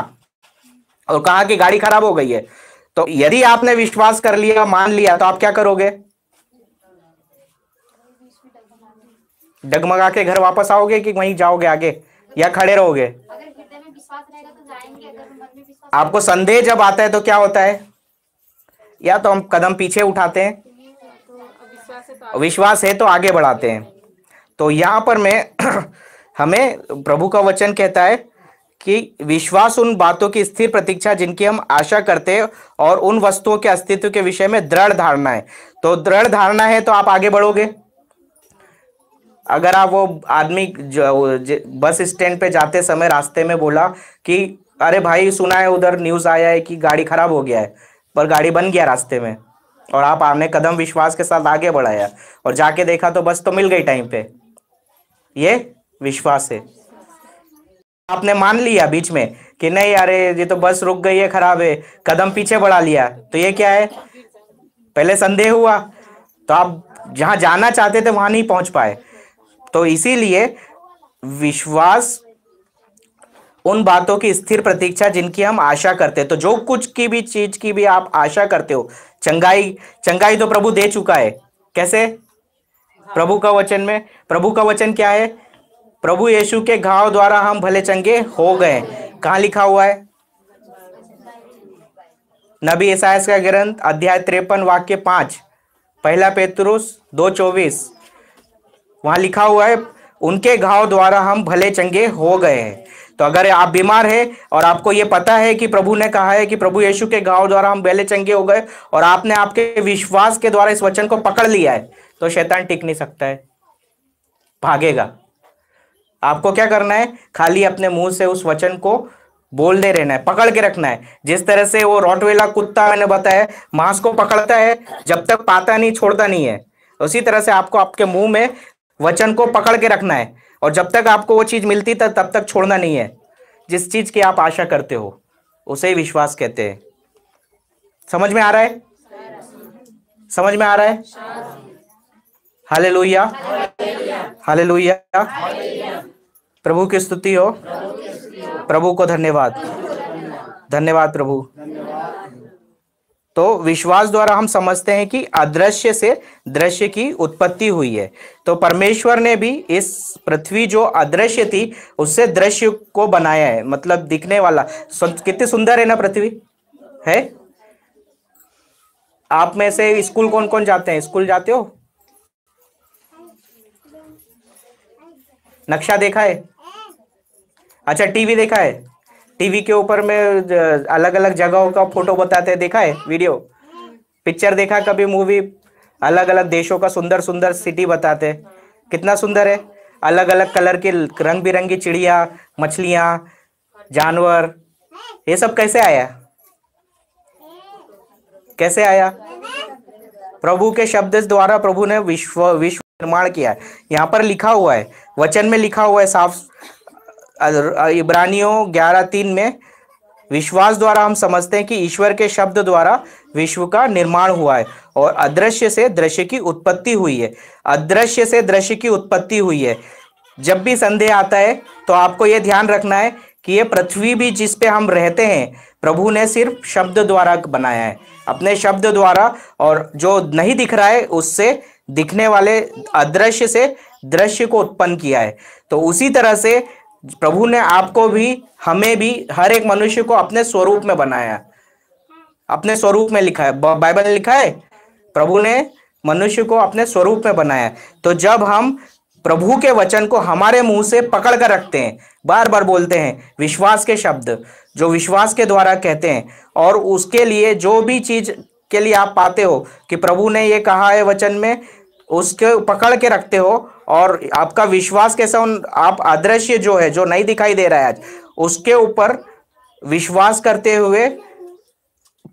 और कहा कि गाड़ी खराब हो गई है, तो यदि आपने विश्वास कर लिया, मान लिया, तो आप क्या करोगे? डगमगा के घर वापस आओगे कि वहीं जाओगे आगे, या खड़े रहोगे? अगर हृदय में विश्वास रहेगा तो जाएंगे, अगर मन में विश्वास आपको संदेह जब आता है तो क्या होता है? या तो हम कदम पीछे उठाते हैं, विश्वास है तो विश्वास है तो आगे बढ़ाते हैं। तो यहां पर मैं हमें प्रभु का वचन कहता है कि विश्वास उन बातों की स्थिर प्रतीक्षा जिनकी हम आशा करते हैं, और उन वस्तुओं के अस्तित्व के विषय में दृढ़ धारणा है। तो दृढ़ धारणा है तो आप आगे बढ़ोगे। अगर आप वो आदमी बस स्टैंड पे जाते समय रास्ते में बोला कि अरे भाई सुना है उधर न्यूज़ आया है कि गाड़ी खराब हो गया है, पर गाड़ी बन गया रास्ते में, और आप आपने कदम विश्वास के साथ आगे बढ़ाया और जाके देखा तो बस तो मिल गई टाइम पे, ये विश्वास है। आपने मान लिया बीच में कि नहीं अरे ये तो बस रुक गई है, खराब है, कदम पीछे बढ़ा लिया, तो ये क्या है? पहले संदेह हुआ, तो आप जहां जाना चाहते थे वहां नहीं पहुंच पाए। तो इसीलिए विश्वास उन बातों की स्थिर प्रतीक्षा जिनकी हम आशा करते हैं। तो जो कुछ की भी चीज की भी आप आशा करते हो, चंगाई तो प्रभु दे चुका है। कैसे? प्रभु का वचन में, प्रभु का वचन क्या है? प्रभु यीशु के घाव द्वारा हम भले चंगे हो गए। कहां लिखा हुआ है? नबी यशायाह का ग्रंथ अध्याय 53 वाक्य 5, पहला पेतरुस 2:24, वहां लिखा हुआ है उनके घाव द्वारा हम भले चंगे हो गए हैं। तो अगर आप बीमार है और आपको यह पता है कि प्रभु ने कहा है कि प्रभु यीशु के घाव द्वारा हम भले चंगे हो गए, और आपने आपके विश्वास के द्वारा इस वचन को पकड़ लिया है, तो शैतान टिक नहीं सकता है, भागेगा। आपको क्या करना है? खाली अपने मुंह से उस वचन को बोलते रहना है, पकड़ के रखना है। जिस तरह से वो रॉटवेला कुत्ता मैंने बताया मांस को पकड़ता है, जब तक पाता नहीं छोड़ता नहीं है, उसी तरह से आपको आपके मुंह में वचन को पकड़ के रखना है, और जब तक आपको वो चीज मिलती तब तक छोड़ना नहीं है। जिस चीज की आप आशा करते हो उसे ही विश्वास कहते हैं। समझ में आ रहा है? समझ में आ रहा है? हालेलुया, हालेलुया, प्रभु की स्तुति हो। प्रभु को धन्यवाद, धन्यवाद प्रभु। तो विश्वास द्वारा हम समझते हैं कि अदृश्य से दृश्य की उत्पत्ति हुई है। तो परमेश्वर ने भी इस पृथ्वी जो अदृश्य थी उससे दृश्य को बनाया है, मतलब दिखने वाला। कितनी सुंदर है ना पृथ्वी है। आप में से स्कूल कौन कौन जाते हैं? स्कूल जाते हो? नक्शा देखा है? अच्छा, टीवी देखा है? टीवी के ऊपर में अलग अलग जगहों का फोटो बताते हैं, देखा है? वीडियो, पिक्चर देखा कभी? मूवी, अलग अलग देशों का सुंदर सुंदर सिटी बताते हैं, कितना सुंदर है। अलग अलग कलर के रंग बिरंगी चिड़िया, मछलियां, जानवर, ये सब कैसे आया? कैसे आया? प्रभु के शब्द द्वारा प्रभु ने विश्व निर्माण किया है। यहाँ पर लिखा हुआ है, वचन में लिखा हुआ है साफ, इब्रानियों 11:3 में, विश्वास द्वारा हम समझते हैं कि ईश्वर के शब्द द्वारा विश्व का निर्माण हुआ है और अदृश्य से दृश्य की उत्पत्ति हुई है। अदृश्य से दृश्य की उत्पत्ति हुई है। जब भी संदेह आता है तो आपको यह ध्यान रखना है कि ये पृथ्वी भी जिस पे हम रहते हैं प्रभु ने सिर्फ शब्द द्वारा बनाया है, अपने शब्द द्वारा, और जो नहीं दिख रहा है उससे दिखने वाले अदृश्य से दृश्य को उत्पन्न किया है। तो उसी तरह से प्रभु ने आपको भी, हमें भी, हर एक मनुष्य को अपने स्वरूप में बनाया, अपने स्वरूप में लिखा है, बाइबल में लिखा है प्रभु ने मनुष्य को अपने स्वरूप में बनाया। तो जब हम प्रभु के वचन को हमारे मुंह से पकड़ कर रखते हैं, बार बार बोलते हैं विश्वास के शब्द जो विश्वास के द्वारा कहते हैं, और उसके लिए जो भी चीज के लिए आप पाते हो कि प्रभु ने ये कहा है वचन में, उसके पकड़ के रखते हो, और आपका विश्वास कैसा, आप अदृश्य जो है, जो नहीं दिखाई दे रहा है आज, उसके ऊपर विश्वास करते हुए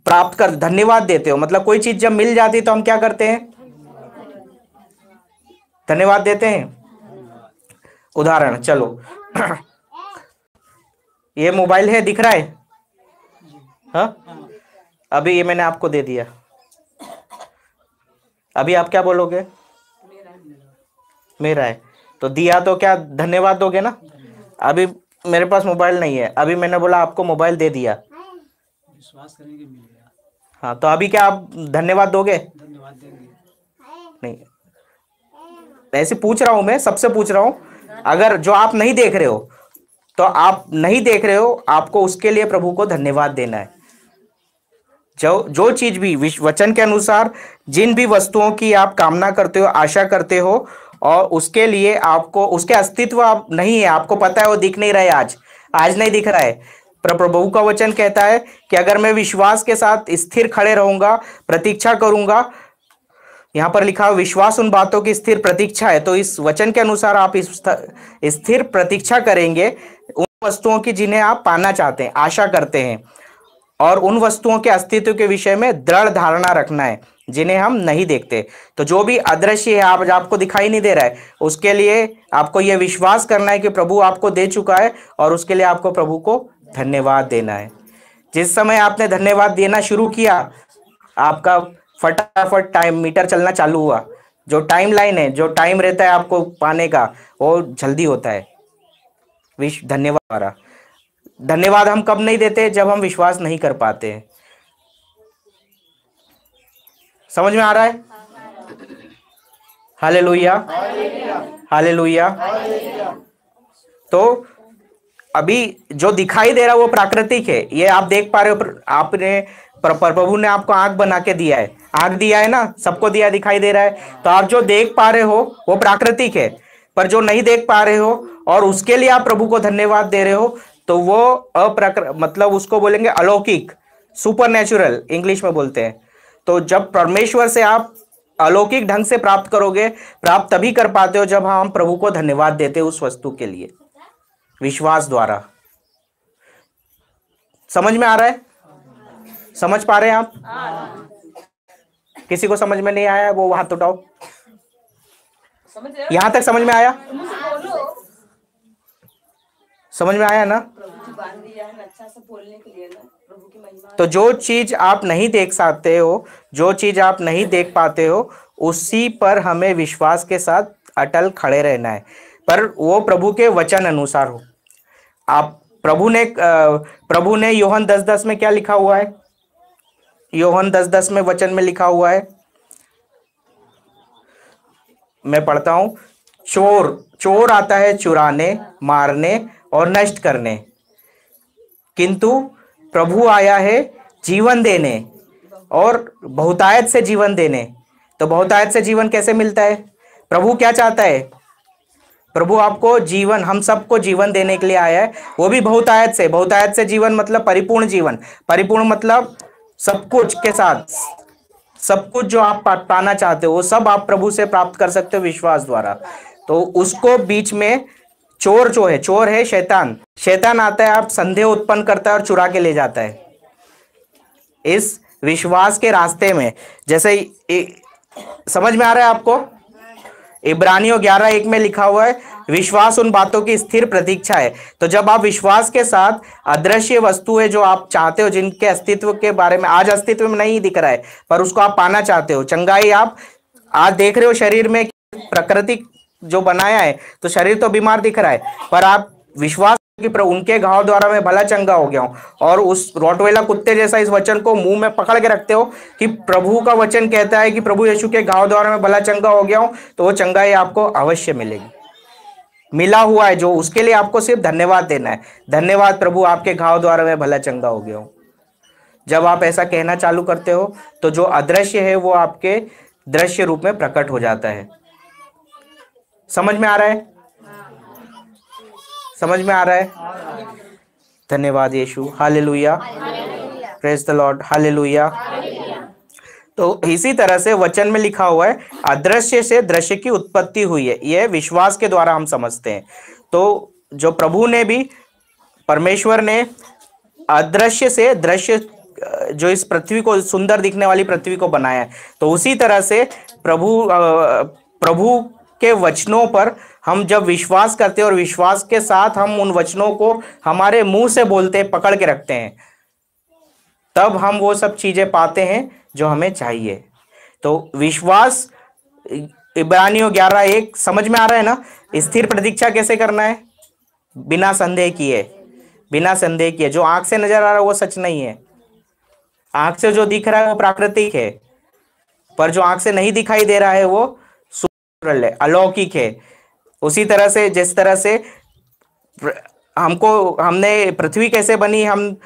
प्राप्त कर धन्यवाद देते हो। मतलब कोई चीज जब मिल जाती तो हम क्या करते हैं? धन्यवाद देते हैं। उदाहरण, चलो ये मोबाइल है, दिख रहा है? हाँ, अभी ये मैंने आपको दे दिया, अभी आप क्या बोलोगे? मेरा है, तो दिया तो क्या धन्यवाद दोगे ना। अभी मेरे पास मोबाइल नहीं है, अभी मैंने बोला आपको मोबाइल दे दिया, विश्वास करेंगे मिल गया, हाँ, तो अभी क्या आप धन्यवाद दोगे? धन्यवाद देंगे। नहीं, ऐसे पूछ रहा हूं, मैं सबसे पूछ रहा हूं। अगर जो आप नहीं देख रहे हो, तो आप नहीं देख रहे हो, आपको उसके लिए प्रभु को धन्यवाद देना है। जो जो चीज भी वचन के अनुसार जिन भी वस्तुओं की आप कामना करते हो, आशा करते हो, और उसके लिए आपको उसके अस्तित्व आप नहीं है, आपको पता है वो दिख नहीं रहा है, आज नहीं दिख रहा है, पर प्रभु का वचन कहता है कि अगर मैं विश्वास के साथ स्थिर खड़े रहूंगा, प्रतीक्षा करूंगा, यहां पर लिखा है विश्वास उन बातों की स्थिर प्रतीक्षा है, तो इस वचन के अनुसार आप इस स्थिर प्रतीक्षा करेंगे उन वस्तुओं की जिन्हें आप पाना चाहते हैं, आशा करते हैं, और उन वस्तुओं के अस्तित्व के विषय में दृढ़ धारणा रखना है जिन्हें हम नहीं देखते। तो जो भी अदृश्य है, आपको दिखाई नहीं दे रहा है, उसके लिए आपको यह विश्वास करना है कि प्रभु आपको दे चुका है, और उसके लिए आपको प्रभु को धन्यवाद देना है। जिस समय आपने धन्यवाद देना शुरू किया, आपका फटाफट टाइम मीटर चलना चालू हुआ। जो टाइम लाइन है, जो टाइम रहता है आपको पाने का, वो जल्दी होता है। धन्यवाद धन्यवाद हम कब नहीं देते? जब हम विश्वास नहीं कर पाते हैं। समझ में आ रहा है? Hallelujah, hallelujah. तो अभी जो दिखाई दे रहा है वो प्राकृतिक है, ये आप देख पा रहे हो। आपने प्रभु ने आपको आंख बना के दिया है, आंख दिया है ना, सबको दिया, दिखाई दे रहा है। तो आप जो देख पा रहे हो वो प्राकृतिक है, पर जो नहीं देख पा रहे हो और उसके लिए आप प्रभु को धन्यवाद दे रहे हो, तो वो मतलब उसको बोलेंगे अलौकिक, सुपर नेचुरल इंग्लिश में बोलते हैं। तो जब परमेश्वर से आप अलौकिक ढंग से प्राप्त करोगे, प्राप्त तभी कर पाते हो जब हम प्रभु को धन्यवाद देते हैं उस वस्तु के लिए, विश्वास द्वारा। समझ में आ रहा है? समझ पा रहे हैं आप? किसी को समझ में नहीं आया वो हाथ उठाओ। यहां तक समझ में आया? समझ में आया ना? तो जो चीज आप नहीं देख सकते हो, जो चीज आप नहीं देख पाते हो, उसी पर हमें विश्वास के साथ अटल खड़े रहना है, पर वो प्रभु के वचन अनुसार हो। आप प्रभु ने यूहन्ना 10:10 में क्या लिखा हुआ है? यूहन्ना 10:10 में वचन में लिखा हुआ है, मैं पढ़ता हूं। चोर आता है चुराने, मारने और नष्ट करने, किंतु प्रभु आया है जीवन देने, और बहुतायत से जीवन देने। तो बहुतायत से जीवन कैसे मिलता है? प्रभु क्या चाहता है? प्रभु आपको जीवन, हम सबको जीवन देने के लिए आया है, वो भी बहुतायत से। बहुतायत से जीवन मतलब परिपूर्ण जीवन। परिपूर्ण मतलब सब कुछ के साथ, सब कुछ जो आप पाना चाहते हो वो सब आप प्रभु से प्राप्त कर सकते हो विश्वास द्वारा। तो उसको बीच में चोर है शैतान आता है, आप संदेह उत्पन्न करता है और चुरा के ले जाता है इस विश्वास के रास्ते में। जैसे समझ में आ रहा है आपको? इब्रानियों 11:1 में लिखा हुआ है विश्वास उन बातों की स्थिर प्रतीक्षा है। तो जब आप विश्वास के साथ अदृश्य वस्तु है जो आप चाहते हो, जिनके अस्तित्व के बारे में आज अस्तित्व में नहीं दिख रहा है, पर उसको आप पाना चाहते हो, चंगाई आप आज देख रहे हो शरीर में, प्रकृति जो बनाया है, तो शरीर तो बीमार दिख रहा है, पर आप विश्वास कि उनके घाव द्वारा मैं भला चंगा हो गया हूं, और उस रोटवेला कुत्ते जैसा इस वचन को मुंह में पकड़ के रखते हो कि प्रभु का वचन कहता है कि प्रभु यीशु के घाव द्वारा मैं भला चंगा हो गया हूं, तो वो चंगाई आपको अवश्य मिलेगी। मिला हुआ है जो, उसके लिए आपको सिर्फ धन्यवाद देना है। धन्यवाद प्रभु, आपके घाव द्वारा मैं भला चंगा हो गया हूं। जब आप ऐसा कहना चालू करते हो तो जो अदृश्य है वो आपके दृश्य रूप में प्रकट हो जाता है। समझ में आ रहा है? समझ में आ रहा है? धन्यवाद Yeshu, hallelujah, praise the Lord, hallelujah. तो इसी तरह से वचन में लिखा हुआ है अदृश्य से दृश्य की उत्पत्ति हुई है, यह विश्वास के द्वारा हम समझते हैं। तो जो प्रभु ने भी, परमेश्वर ने अदृश्य से दृश्य, जो इस पृथ्वी को, सुंदर दिखने वाली पृथ्वी को बनाया है, तो उसी तरह से प्रभु के वचनों पर हम जब विश्वास करते हैं और विश्वास के साथ हम उन वचनों को हमारे मुंह से बोलते हैं, पकड़ के रखते हैं, तब हम वो सब चीजें पाते हैं जो हमें चाहिए। तो विश्वास इब्रानियों 11:1 समझ में आ रहा है ना? स्थिर प्रतीक्षा कैसे करना है? बिना संदेह किए, बिना संदेह किए। जो आंख से नजर आ रहा है वो सच नहीं है। आंख से जो दिख रहा है वो प्राकृतिक है, पर जो आंख से नहीं दिखाई दे रहा है वो सुपरनैचुरल है, अलौकिक है। उसी तरह से जिस तरह से हमने पृथ्वी कैसे बनी, हम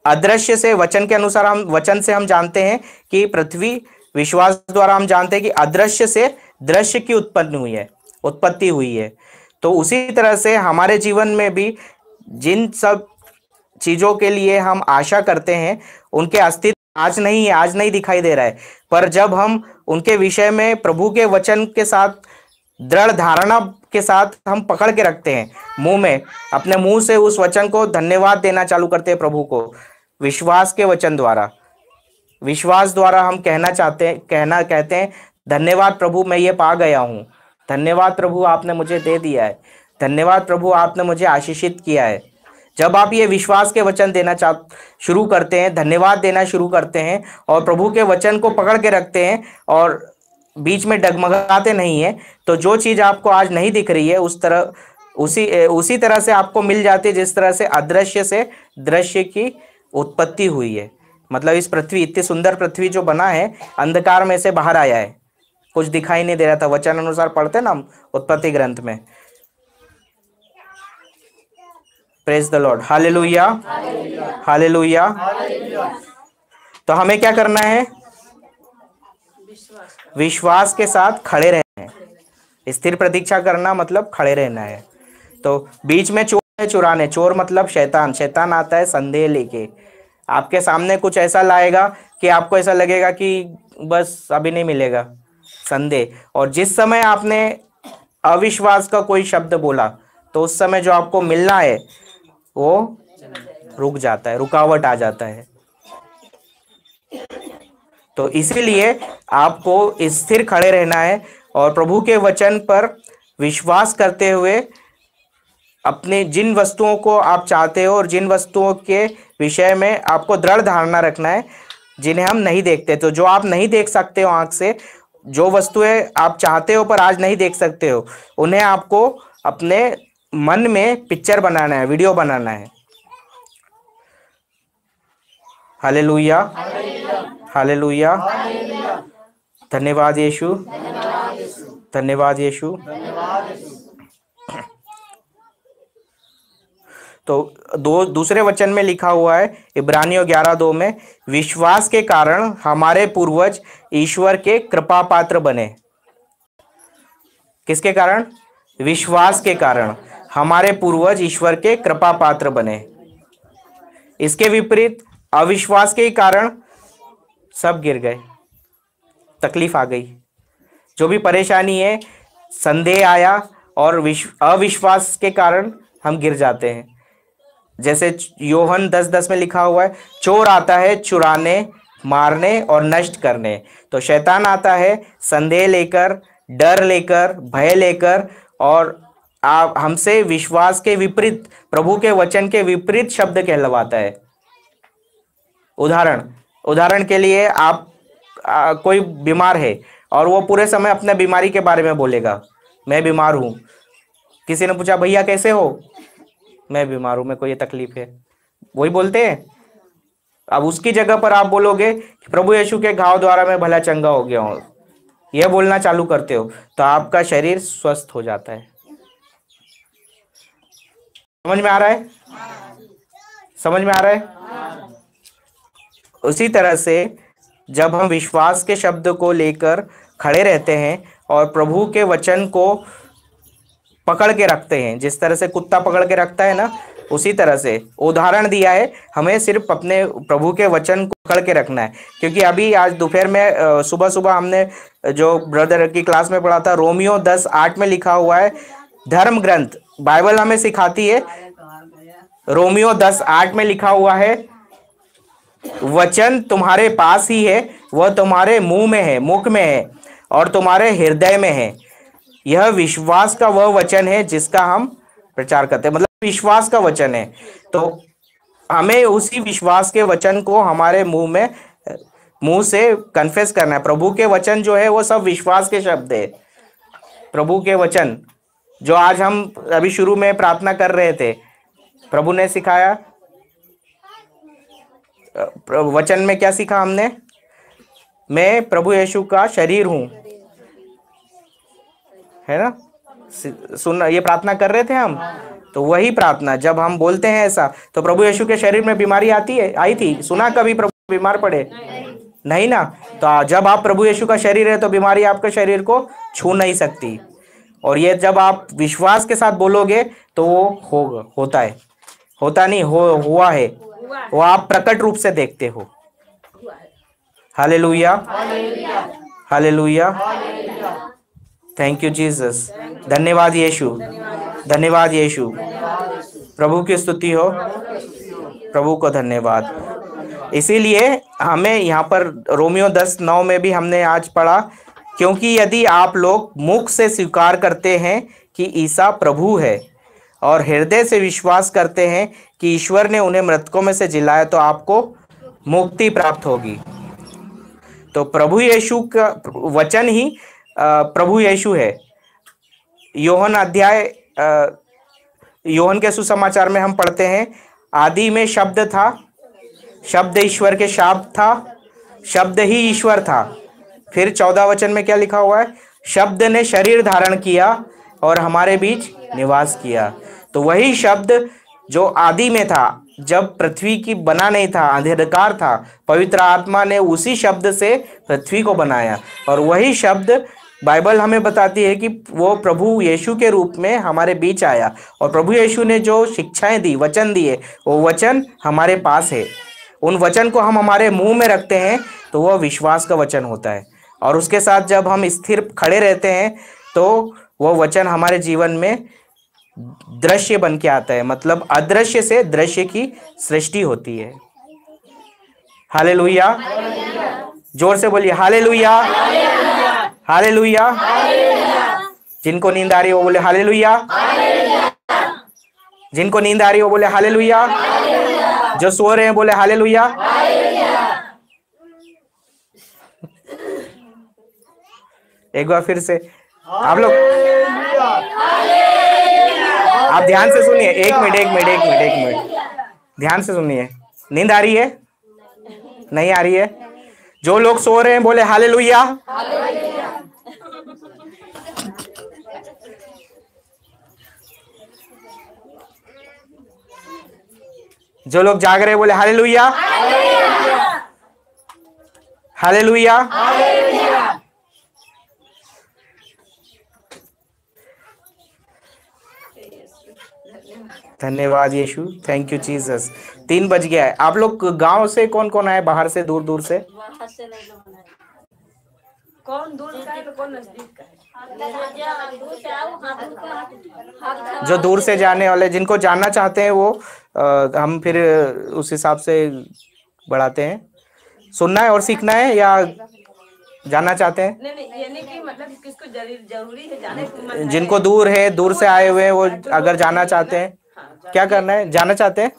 अदृश्य से वचन के अनुसार, हम वचन से हम जानते हैं कि पृथ्वी, विश्वास द्वारा हम जानते हैं कि अदृश्य से दृश्य की उत्पत्ति हुई है। तो उसी तरह से हमारे जीवन में भी जिन सब चीजों के लिए हम आशा करते हैं उनके अस्तित्व आज नहीं है, आज नहीं दिखाई दे रहा है, पर जब हम उनके विषय में प्रभु के वचन के साथ दृढ़ धारणा के साथ हम पकड़ के रखते हैं, मुंह में, अपने मुंह से उस वचन को धन्यवाद देना चालू करते हैं प्रभु को, विश्वास के वचन द्वारा, विश्वास द्वारा हम कहते हैं धन्यवाद प्रभु, मैं ये पा गया हूं, धन्यवाद प्रभु आपने मुझे दे दिया है, धन्यवाद प्रभु आपने मुझे आशीषित किया है। जब आप ये विश्वास के वचन देना शुरू करते हैं, धन्यवाद देना शुरू करते हैं और प्रभु के वचन को पकड़ के रखते हैं और बीच में डगमगाते नहीं है, तो जो चीज आपको आज नहीं दिख रही है उसी तरह से आपको मिल जाती है जिस तरह से अदृश्य से दृश्य की उत्पत्ति हुई है। मतलब इस पृथ्वी, इतनी सुंदर पृथ्वी जो बना है, अंधकार में से बाहर आया है, कुछ दिखाई नहीं दे रहा था। वचन अनुसार पढ़ते ना हम उत्पत्ति ग्रंथ में। Praise the Lord, hallelujah, hallelujah. तो हमें क्या करना है? विश्वास के साथ खड़े रहना है। स्थिर प्रतीक्षा करना मतलब खड़े रहना है। तो बीच में चोर है चुराने, चोर मतलब शैतान। शैतान आता है संदेह लेके, आपके सामने कुछ ऐसा लाएगा कि आपको ऐसा लगेगा कि बस अभी नहीं मिलेगा, संदेह। और जिस समय आपने अविश्वास का कोई शब्द बोला तो उस समय जो आपको मिलना है वो रुक जाता है, रुकावट आ जाता है। तो इसीलिए आपको स्थिर खड़े रहना है और प्रभु के वचन पर विश्वास करते हुए अपने जिन वस्तुओं को आप चाहते हो और जिन वस्तुओं के विषय में आपको दृढ़ धारणा रखना है जिन्हें हम नहीं देखते, तो जो आप नहीं देख सकते हो आंख से, जो वस्तुएं आप चाहते हो पर आज नहीं देख सकते हो, उन्हें आपको अपने मन में पिक्चर बनाना है, वीडियो बनाना है। Hallelujah, hallelujah. धन्यवाद यीशु, धन्यवाद यीशु। तो दूसरे वचन में लिखा हुआ है इब्रानियों 11:2 में, विश्वास के कारण हमारे पूर्वज ईश्वर के कृपा पात्र बने। किसके कारण? विश्वास के कारण हमारे पूर्वज ईश्वर के कृपा पात्र बने। इसके विपरीत अविश्वास के कारण सब गिर गए, तकलीफ आ गई। जो भी परेशानी है, संदेह आया और अविश्वास के कारण हम गिर जाते हैं। जैसे योहन 10:10 में लिखा हुआ है, चोर आता है चुराने, मारने और नष्ट करने। तो शैतान आता है संदेह लेकर, डर लेकर, भय लेकर, और आप हमसे विश्वास के विपरीत, प्रभु के वचन के विपरीत शब्द कहलवाता है। उदाहरण के लिए आप कोई बीमार है और वो पूरे समय अपने बीमारी के बारे में बोलेगा, मैं बीमार हूं। किसी ने पूछा भैया कैसे हो? मैं बीमार हूं, मेरे को ये तकलीफ है, वही बोलते हैं। अब उसकी जगह पर आप बोलोगे कि प्रभु यीशु के घाव द्वारा मैं भला चंगा हो गया हूं, यह बोलना चालू करते हो तो आपका शरीर स्वस्थ हो जाता है। समझ में आ रहा है? समझ में आ रहा है? उसी तरह से जब हम विश्वास के शब्द को लेकर खड़े रहते हैं और प्रभु के वचन को पकड़ के रखते हैं, जिस तरह से कुत्ता पकड़ के रखता है ना, उसी तरह से उदाहरण दिया है, हमें सिर्फ अपने प्रभु के वचन को पकड़ के रखना है। क्योंकि अभी आज दोपहर में सुबह सुबह हमने जो ब्रदर की क्लास में पढ़ा था, रोमियो 10:8 में लिखा हुआ है, धर्म ग्रंथ बाइबल हमें सिखाती है, रोमियो 10:8 में लिखा हुआ है, वचन तुम्हारे पास ही है, वह तुम्हारे मुंह में है, मुख में है और तुम्हारे हृदय में है। यह विश्वास का वह वचन है जिसका हम प्रचार करते हैं। मतलब विश्वास का वचन है, तो हमें उसी विश्वास के वचन को हमारे मुंह से कन्फेस करना है। प्रभु के वचन जो है वो सब विश्वास के शब्द है, प्रभु के वचन जो आज हम अभी शुरू में प्रार्थना कर रहे थे, प्रभु ने सिखाया। वचन में क्या सीखा हमने? मैं प्रभु यीशु का शरीर हूं, है ना? सुन, ये प्रार्थना कर रहे थे हम। तो वही प्रार्थना जब हम बोलते हैं ऐसा, तो प्रभु यीशु के शरीर में बीमारी आती है, आई थी? सुना कभी प्रभु बीमार पड़े? नहीं ना। तो जब आप प्रभु यीशु का शरीर है तो बीमारी आपके शरीर को छू नहीं सकती। और ये जब आप विश्वास के साथ बोलोगे तो वो होता है, होता नहीं, हुआ है, वो आप प्रकट रूप से देखते हो। Hallelujah, hallelujah, thank you Jesus. धन्यवाद यीशु, धन्यवाद यीशु। प्रभु की स्तुति हो, प्रभु को धन्यवाद। इसीलिए हमें यहाँ पर रोमियो 10:9 में भी हमने आज पढ़ा, क्योंकि यदि आप लोग मुख से स्वीकार करते हैं कि ईसा प्रभु है और हृदय से विश्वास करते हैं कि ईश्वर ने उन्हें मृतकों में से जिलाया, तो आपको मुक्ति प्राप्त होगी। तो प्रभु यीशु का वचन ही प्रभु यीशु है। योहन के सुसमाचार में हम पढ़ते हैं, आदि में शब्द था, शब्द ईश्वर के साथ था, शब्द ही ईश्वर था। फिर 14 वचन में क्या लिखा हुआ है? शब्द ने शरीर धारण किया और हमारे बीच निवास किया। तो वही शब्द जो आदि में था, जब पृथ्वी की बना नहीं था, अंधकार था, पवित्र आत्मा ने उसी शब्द से पृथ्वी को बनाया। और वही शब्द बाइबल हमें बताती है कि वो प्रभु यीशु के रूप में हमारे बीच आया। और प्रभु यीशु ने जो शिक्षाएं दी, वचन दिए, वो वचन हमारे पास है। उन वचन को हम हमारे मुंह में रखते हैं तो वह विश्वास का वचन होता है। और उसके साथ जब हम स्थिर खड़े रहते हैं तो वह वचन हमारे जीवन में दृश्य बन के आता है, मतलब अदृश्य से दृश्य की सृष्टि होती है। हालेलुया, जोर से बोलिए हालेलुया, हालेलुया। जिनको नींद आ रही है वो बोले हालेलुया, जिनको नींद आ रही है वो बोले हालेलुया, जो सो रहे हैं बोले हालेलुया। एक बार फिर से आप लोग, आप ध्यान से सुनिए। एक मिनट ध्यान से सुनिए। नींद आ रही है? नहीं आ रही है? जो लोग सो रहे हैं बोले हालेलुया। जो लोग जाग रहे हैं बोले हालेलुया, हालेलुया। धन्यवाद यीशु, थैंक यू जीसस। 3 बज गया है। आप लोग गांव से कौन कौन आए? बाहर से, दूर दूर से? कौन दूर का है तो कौन नजदीक का है। जो दूर से जाने वाले, जिनको जानना चाहते हैं वो हम फिर उस हिसाब से बढ़ाते हैं। सुनना है और सीखना है या जानना चाहते हैं? नहीं, ये नहीं कि मतलब किसको जरूरी है जाने। जिनको दूर है, दूर से आए हुए हैं, वो अगर जानना चाहते हैं, क्या करना है? जानना चाहते हैं?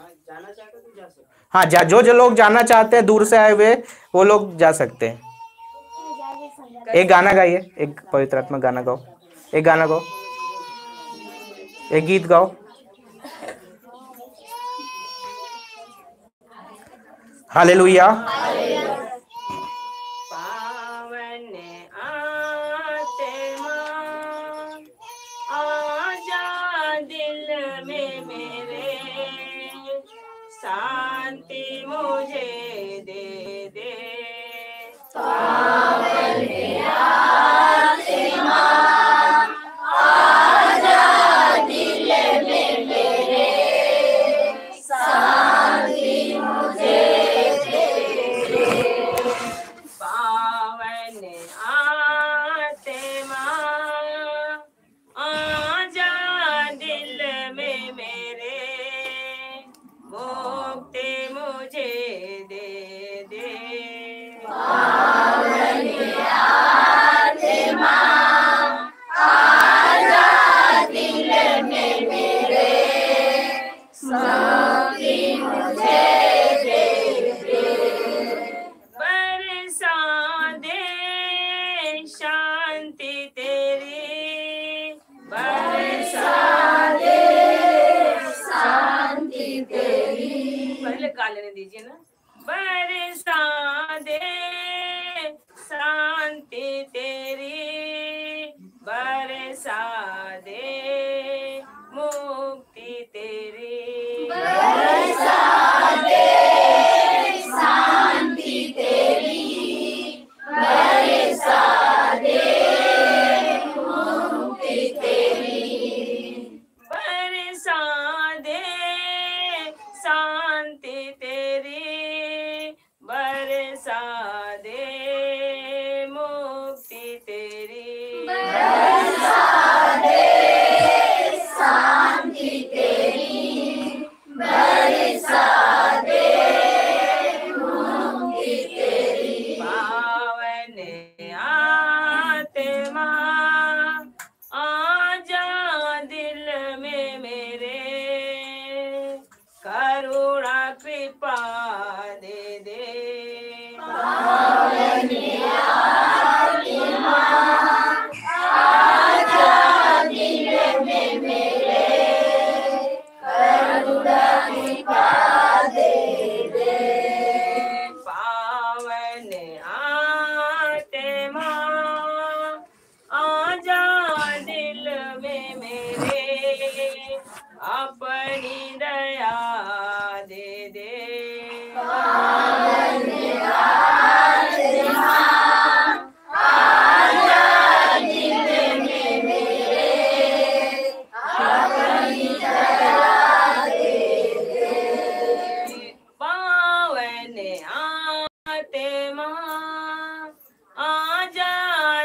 हाँ, जो लोग जानना चाहते हैं, दूर से आए हुए, वो लोग जा सकते हैं। एक गाना गाइए, एक पवित्र आत्मा गाना गाओ, एक गाना गाओ, एक गीत गाओ। हालेलुया। पावन आत्मा आजा दिल में मेरे, शांति मुझे दे दे। पावन आत्मा आजा दिल में मेरे, मुक्ति मुझे दे दे। बरसा दे शांति तेरी, पहले गा लेने दीजिए ना। बरसा दे शांति तेरी, बरसा दे मुक्ति तेरी, बरसा दे शांति तेरी, बरसा दे मुक्ति तेरी, बरसा दे शांति तेरी, बरसा दे मुक्ति तेरी, बरसा दे शांति तेरी, बरसा दे मुक्ति तेरी, पावन आत्मा आजा दिल में मेरे, करुणा कृपा दे दे, पावन आत्मा आजा दिल में मेरे, करुणा कृपा दे दे, पावन आत्मा आजा दिल में मेरे, अपनी दया दे दे, पावन आत्मा आजा दिल में मेरे, अपनी दया दे दे, पावन आत्मा आजा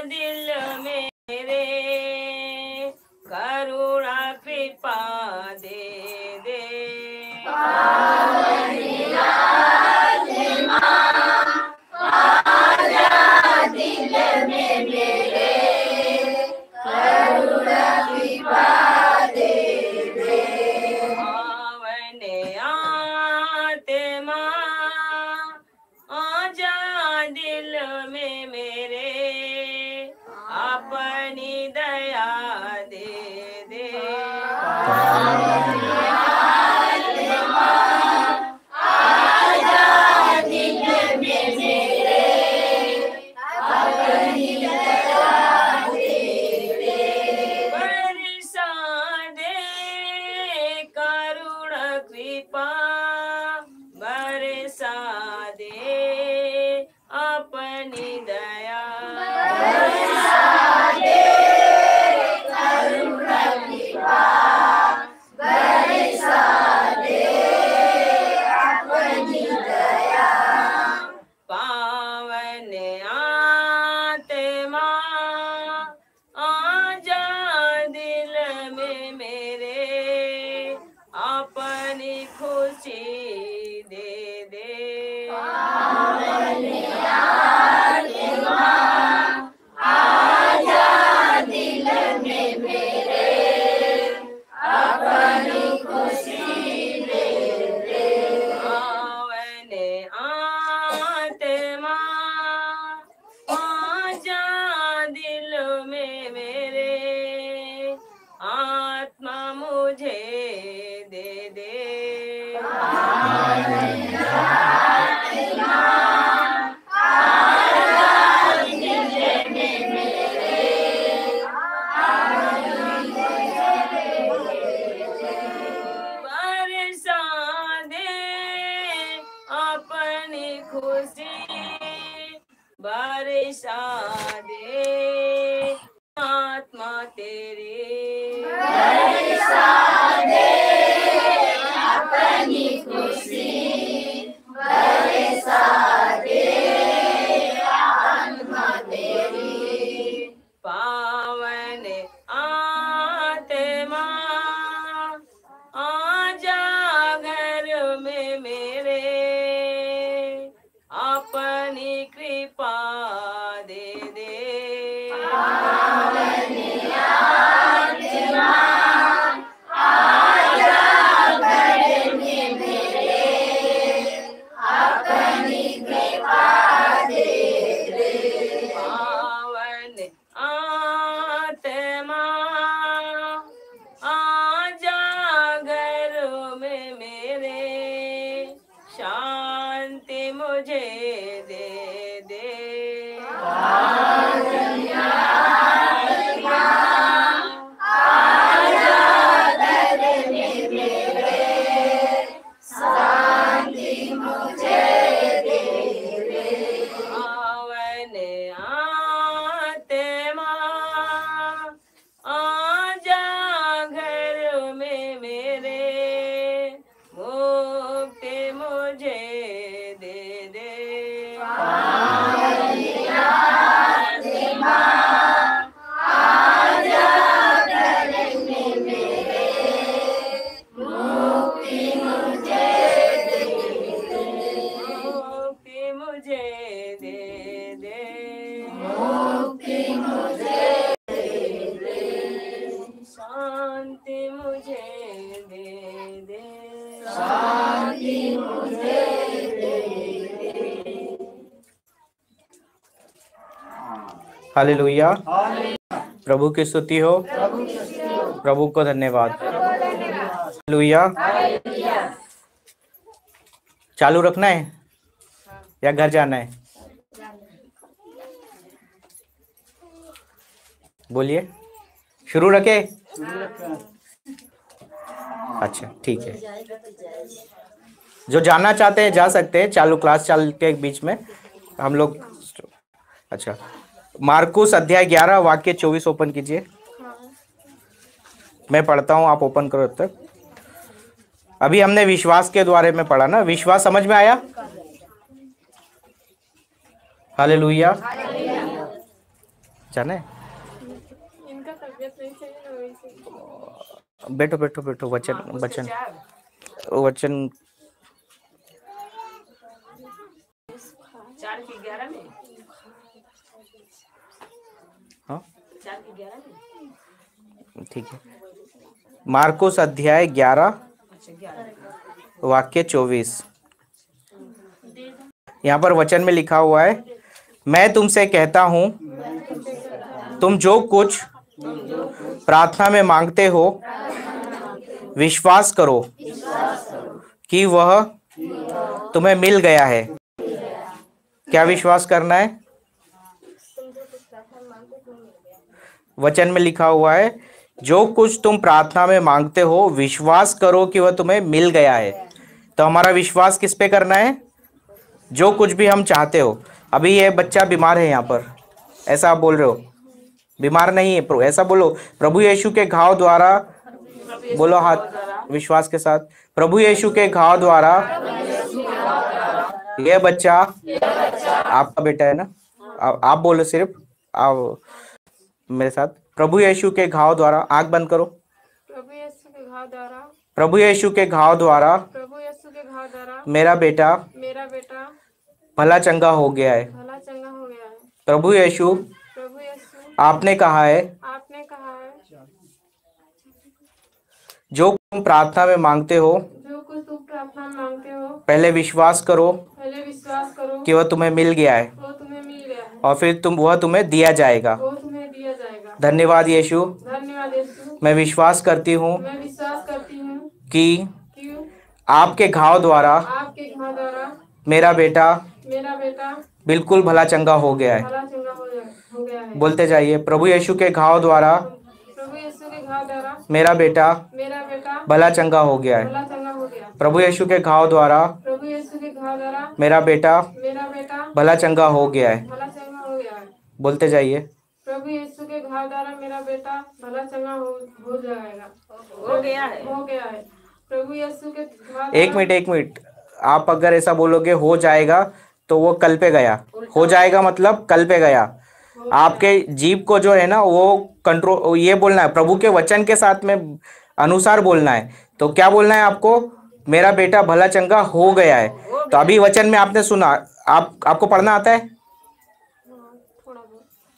दिल में मेरे, करुणा कृपा दे दे, पावन आत्मा आजा दिल में मेरे, करुणा कृपा दे दे, पावन आत्मा आजा दिल में मेरे, अपनी दया दे दे, आजा दिल में मेरे, अपनी दया दे दे, बरसा दे करुणा कृपा, बरसा दे अपनी दया, बरसा दे करुणा कृपा, बरसा दे अपनी दया, पावन आत्मा आजा दिल में मेरे, अपनी खुशी दे दे, पावन आत्मा आजा दिल में मेरे, अपनी खुशी दे दे, पावन आत्मा आजा दिल में मेरे, आत्मा मुझे दे दे, बरसा दे अपनी खुशी, बरसा दे आत्मा तेरी, बरसा दे अपनी खुशी, बरसा दे आत्मा तेरी, पावन आत्मा आजा घर में मेरे, अपनी कृपा दे दे, आत्मा आजा घर में मेरे, अपनी कृपा दे दे, पावन आत्मा आजा घर हालेलुया। प्रभु की स्तुति हो। प्रभु को धन्यवाद। हालेलुया। चालू रखना है या घर जाना है? बोलिए, शुरू रखे? अच्छा ठीक है, जो जाना चाहते हैं जा सकते हैं, चालू क्लास चल के बीच में हम लोग। अच्छा, मार्कुस अध्याय 11 वाक्य 24 ओपन कीजिए। मैं पढ़ता हूँ, आप ओपन करो तब तक। अभी हमने विश्वास के द्वारे में पढ़ा ना, विश्वास समझ में आया? हालेलुया। जाने इनका तबीयत नहीं सही है ना, वैसे। बैठो बैठो बैठो, वचन वचन वचन 4:11 में। हाँ 4:11 में। ठीक है, मार्कुस अध्याय 11 वाक्य 24। यहाँ पर वचन में लिखा हुआ है, मैं तुमसे कहता हूं तुम जो कुछ प्रार्थना में मांगते हो विश्वास करो कि वह तुम्हें मिल गया है। क्या विश्वास करना है? वचन में लिखा हुआ है, जो कुछ तुम प्रार्थना में मांगते हो विश्वास करो कि वह तुम्हें मिल गया है। तो हमारा विश्वास किस पे करना है? जो कुछ भी हम चाहते हो। अभी ये बच्चा बीमार है यहाँ पर, ऐसा आप बोल रहे हो? बीमार नहीं है, ऐसा बोलो, प्रभु यीशु के घाव द्वारा, बोलो हाथ विश्वास के साथ, प्रभु यीशु के घाव द्वारा ये बच्चा आपका बेटा है ना। आप बोलो सिर्फ, आप मेरे साथ, प्रभु यीशु के घाव द्वारा, आंख बंद करो। प्रभु यीशु के घाव द्वारा, प्रभु यीशु के घाव द्वारा प्रभु यीशु के घाव द्वारा मेरा बेटा मेरा बेटा भला चंगा हो गया है। भला चंगा हो गया है। प्रभु यीशु प्रभु यीशु आपने कहा है, आपने कहा है, जो तुम प्रार्थना में मांगते हो जो कुछ तुम प्रार्थना में मांगते हो पहले विश्वास करो पहले विश्वास करो कि वह तुम्हें मिल गया है, वो तुम्हें मिल गया है, और फिर वह तुम्हें दिया जाएगा। वो तुम्हें दिया जाएगा। धन्यवाद यीशु। धन्यवाद यीशु। मैं विश्वास करती हूँ मैं विश्वास करती हूँ कि कि आपके घाव द्वारा आपके घाव द्वारा मेरा बेटा मेरा बेटा बिल्कुल भला चंगा हो गया है। भला चंगा हो गया है। बोलते जाइए, प्रभु यीशु के घाव द्वारा प्रभु यीशु के घाव द्वारा मेरा बेटा बेटा भला चंगा हो गया है। भला चंगा हो गया। प्रभु यीशु के घाव द्वारा प्रभु यीशु के घाव द्वारा मेरा बेटा बेटा भला चंगा हो गया है। भला चंगा हो गया है। बोलते जाइए, प्रभु यीशु के घाव द्वारा मेरा बेटा भला चंगा हो जाएगा, हो गया है। हो गया है। प्रभु यीशु के घाव एक मिनट, आप अगर ऐसा बोलोगे हो जाएगा तो वो कल पे गया। हो जाएगा मतलब कल पे गया। आपके जीभ को जो है ना वो कंट्रोल, ये बोलना है प्रभु के वचन के साथ में अनुसार बोलना है। तो क्या बोलना है आपको? मेरा बेटा भला चंगा हो गया है। तो अभी वचन में आपने सुना, आपको पढ़ना आता है?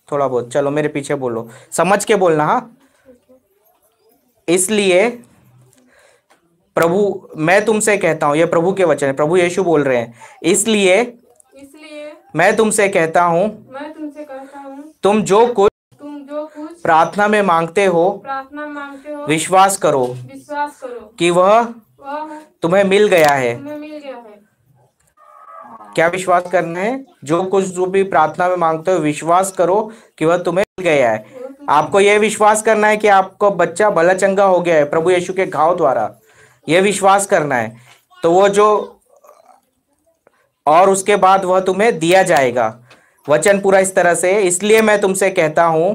थोड़ा बहुत, चलो मेरे पीछे बोलो, समझ के बोलना। हाँ, इसलिए प्रभु, मैं तुमसे कहता हूं, ये प्रभु के वचन है, प्रभु यीशु बोल रहे हैं, इसलिए मैं तुमसे कहता हूं तुम जो कुछ प्रार्थना में मांगते हो विश्वास करो कि वह तुम्हें मिल गया है। क्या विश्वास करना है? जो कुछ जो भी प्रार्थना में मांगते हो विश्वास करो कि वह तुम्हें मिल गया है। आपको यह विश्वास करना है कि आपको बच्चा भला चंगा हो गया है प्रभु यीशु के घाव द्वारा, यह विश्वास करना है। तो वो जो, और उसके बाद वह तुम्हें दिया जाएगा। वचन पूरा इस तरह से, इसलिए मैं तुमसे कहता हूं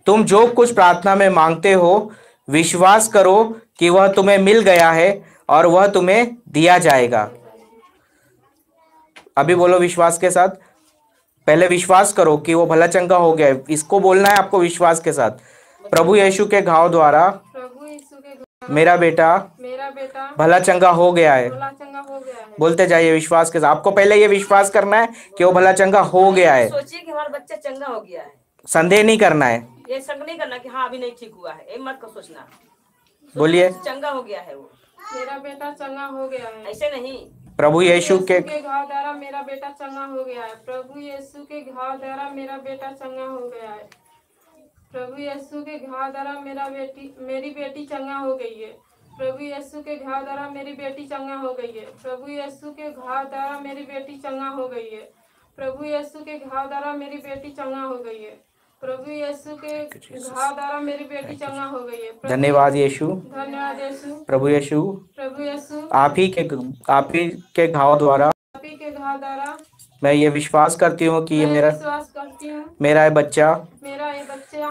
तुम जो कुछ प्रार्थना में मांगते हो विश्वास करो कि वह तुम्हें मिल गया है और वह तुम्हें दिया जाएगा। अभी बोलो विश्वास के साथ, पहले विश्वास करो कि वो भला चंगा हो गया है। इसको बोलना है आपको विश्वास के साथ, प्रभु यीशु के घाव द्वारा मेरा बेटा भला चंगा हो गया है। बोलते जाइए विश्वास के साथ। आपको पहले ये विश्वास करना है कि वो भला चंगा हो गया है। सोचिए कि हमारा बच्चा चंगा हो गया है, संदेह नहीं करना है, ये शक नहीं करना कि हाँ अभी नहीं ठीक हुआ है, ये मत को सोचना। बोलिए चंगा हो गया है, वो मेरा बेटा चंगा हो गया है। ऐसे नहीं, प्रभु यीशु के घाव द्वारा मेरा बेटा चंगा हो गया है। प्रभु यीशु के घाव द्वारा मेरा बेटा चंगा हो गया है। प्रभु यीशु के घाव द्वारा मेरी बेटी चंगा हो गई है। प्रभु यीशु के घाव द्वारा मेरी बेटी चंगा हो गई है। प्रभु यीशु के घाव द्वारा मेरी बेटी चंगा हो गई है। प्रभु यीशु के घाव द्वारा मेरी बेटी चंगा हो गई है। प्रभु यीशु के घाव द्वारा मेरी बेटी चंगा हो गई है। धन्यवाद यीशु। धन्यवाद यीशु। प्रभु यीशु, प्रभु यीशु, आप ही के घाव द्वारा मैं ये विश्वास करती हूँ कि ये मेरा ये बच्चा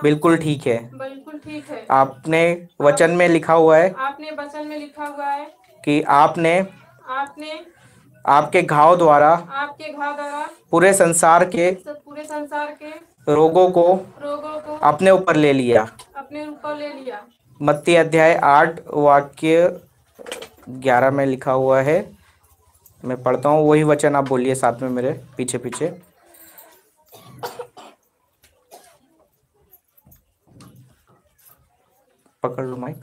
बिल्कुल ठीक है। बिल्कुल ठीक है। आपने वचन में लिखा हुआ है कि आपने आपके घाव द्वारा पूरे संसार के रोगों को अपने ऊपर ले लिया। मत्ती अध्याय 8 वाक्य 11 में लिखा हुआ है। मैं पढ़ता हूँ, वही वचन आप बोलिए साथ में मेरे पीछे पीछे। पकड़ लो mic.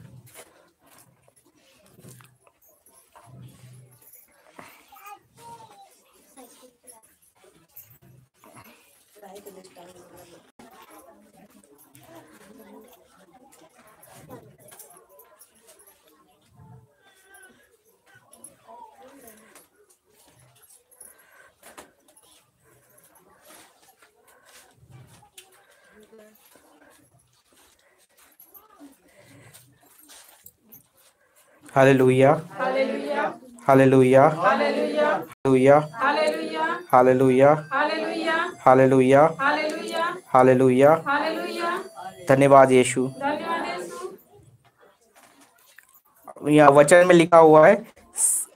Hallelujah, hallelujah, hallelujah, hallelujah, hallelujah, hallelujah, hallelujah. धन्यवाद यीशु। यहाँ वचन में लिखा हुआ है,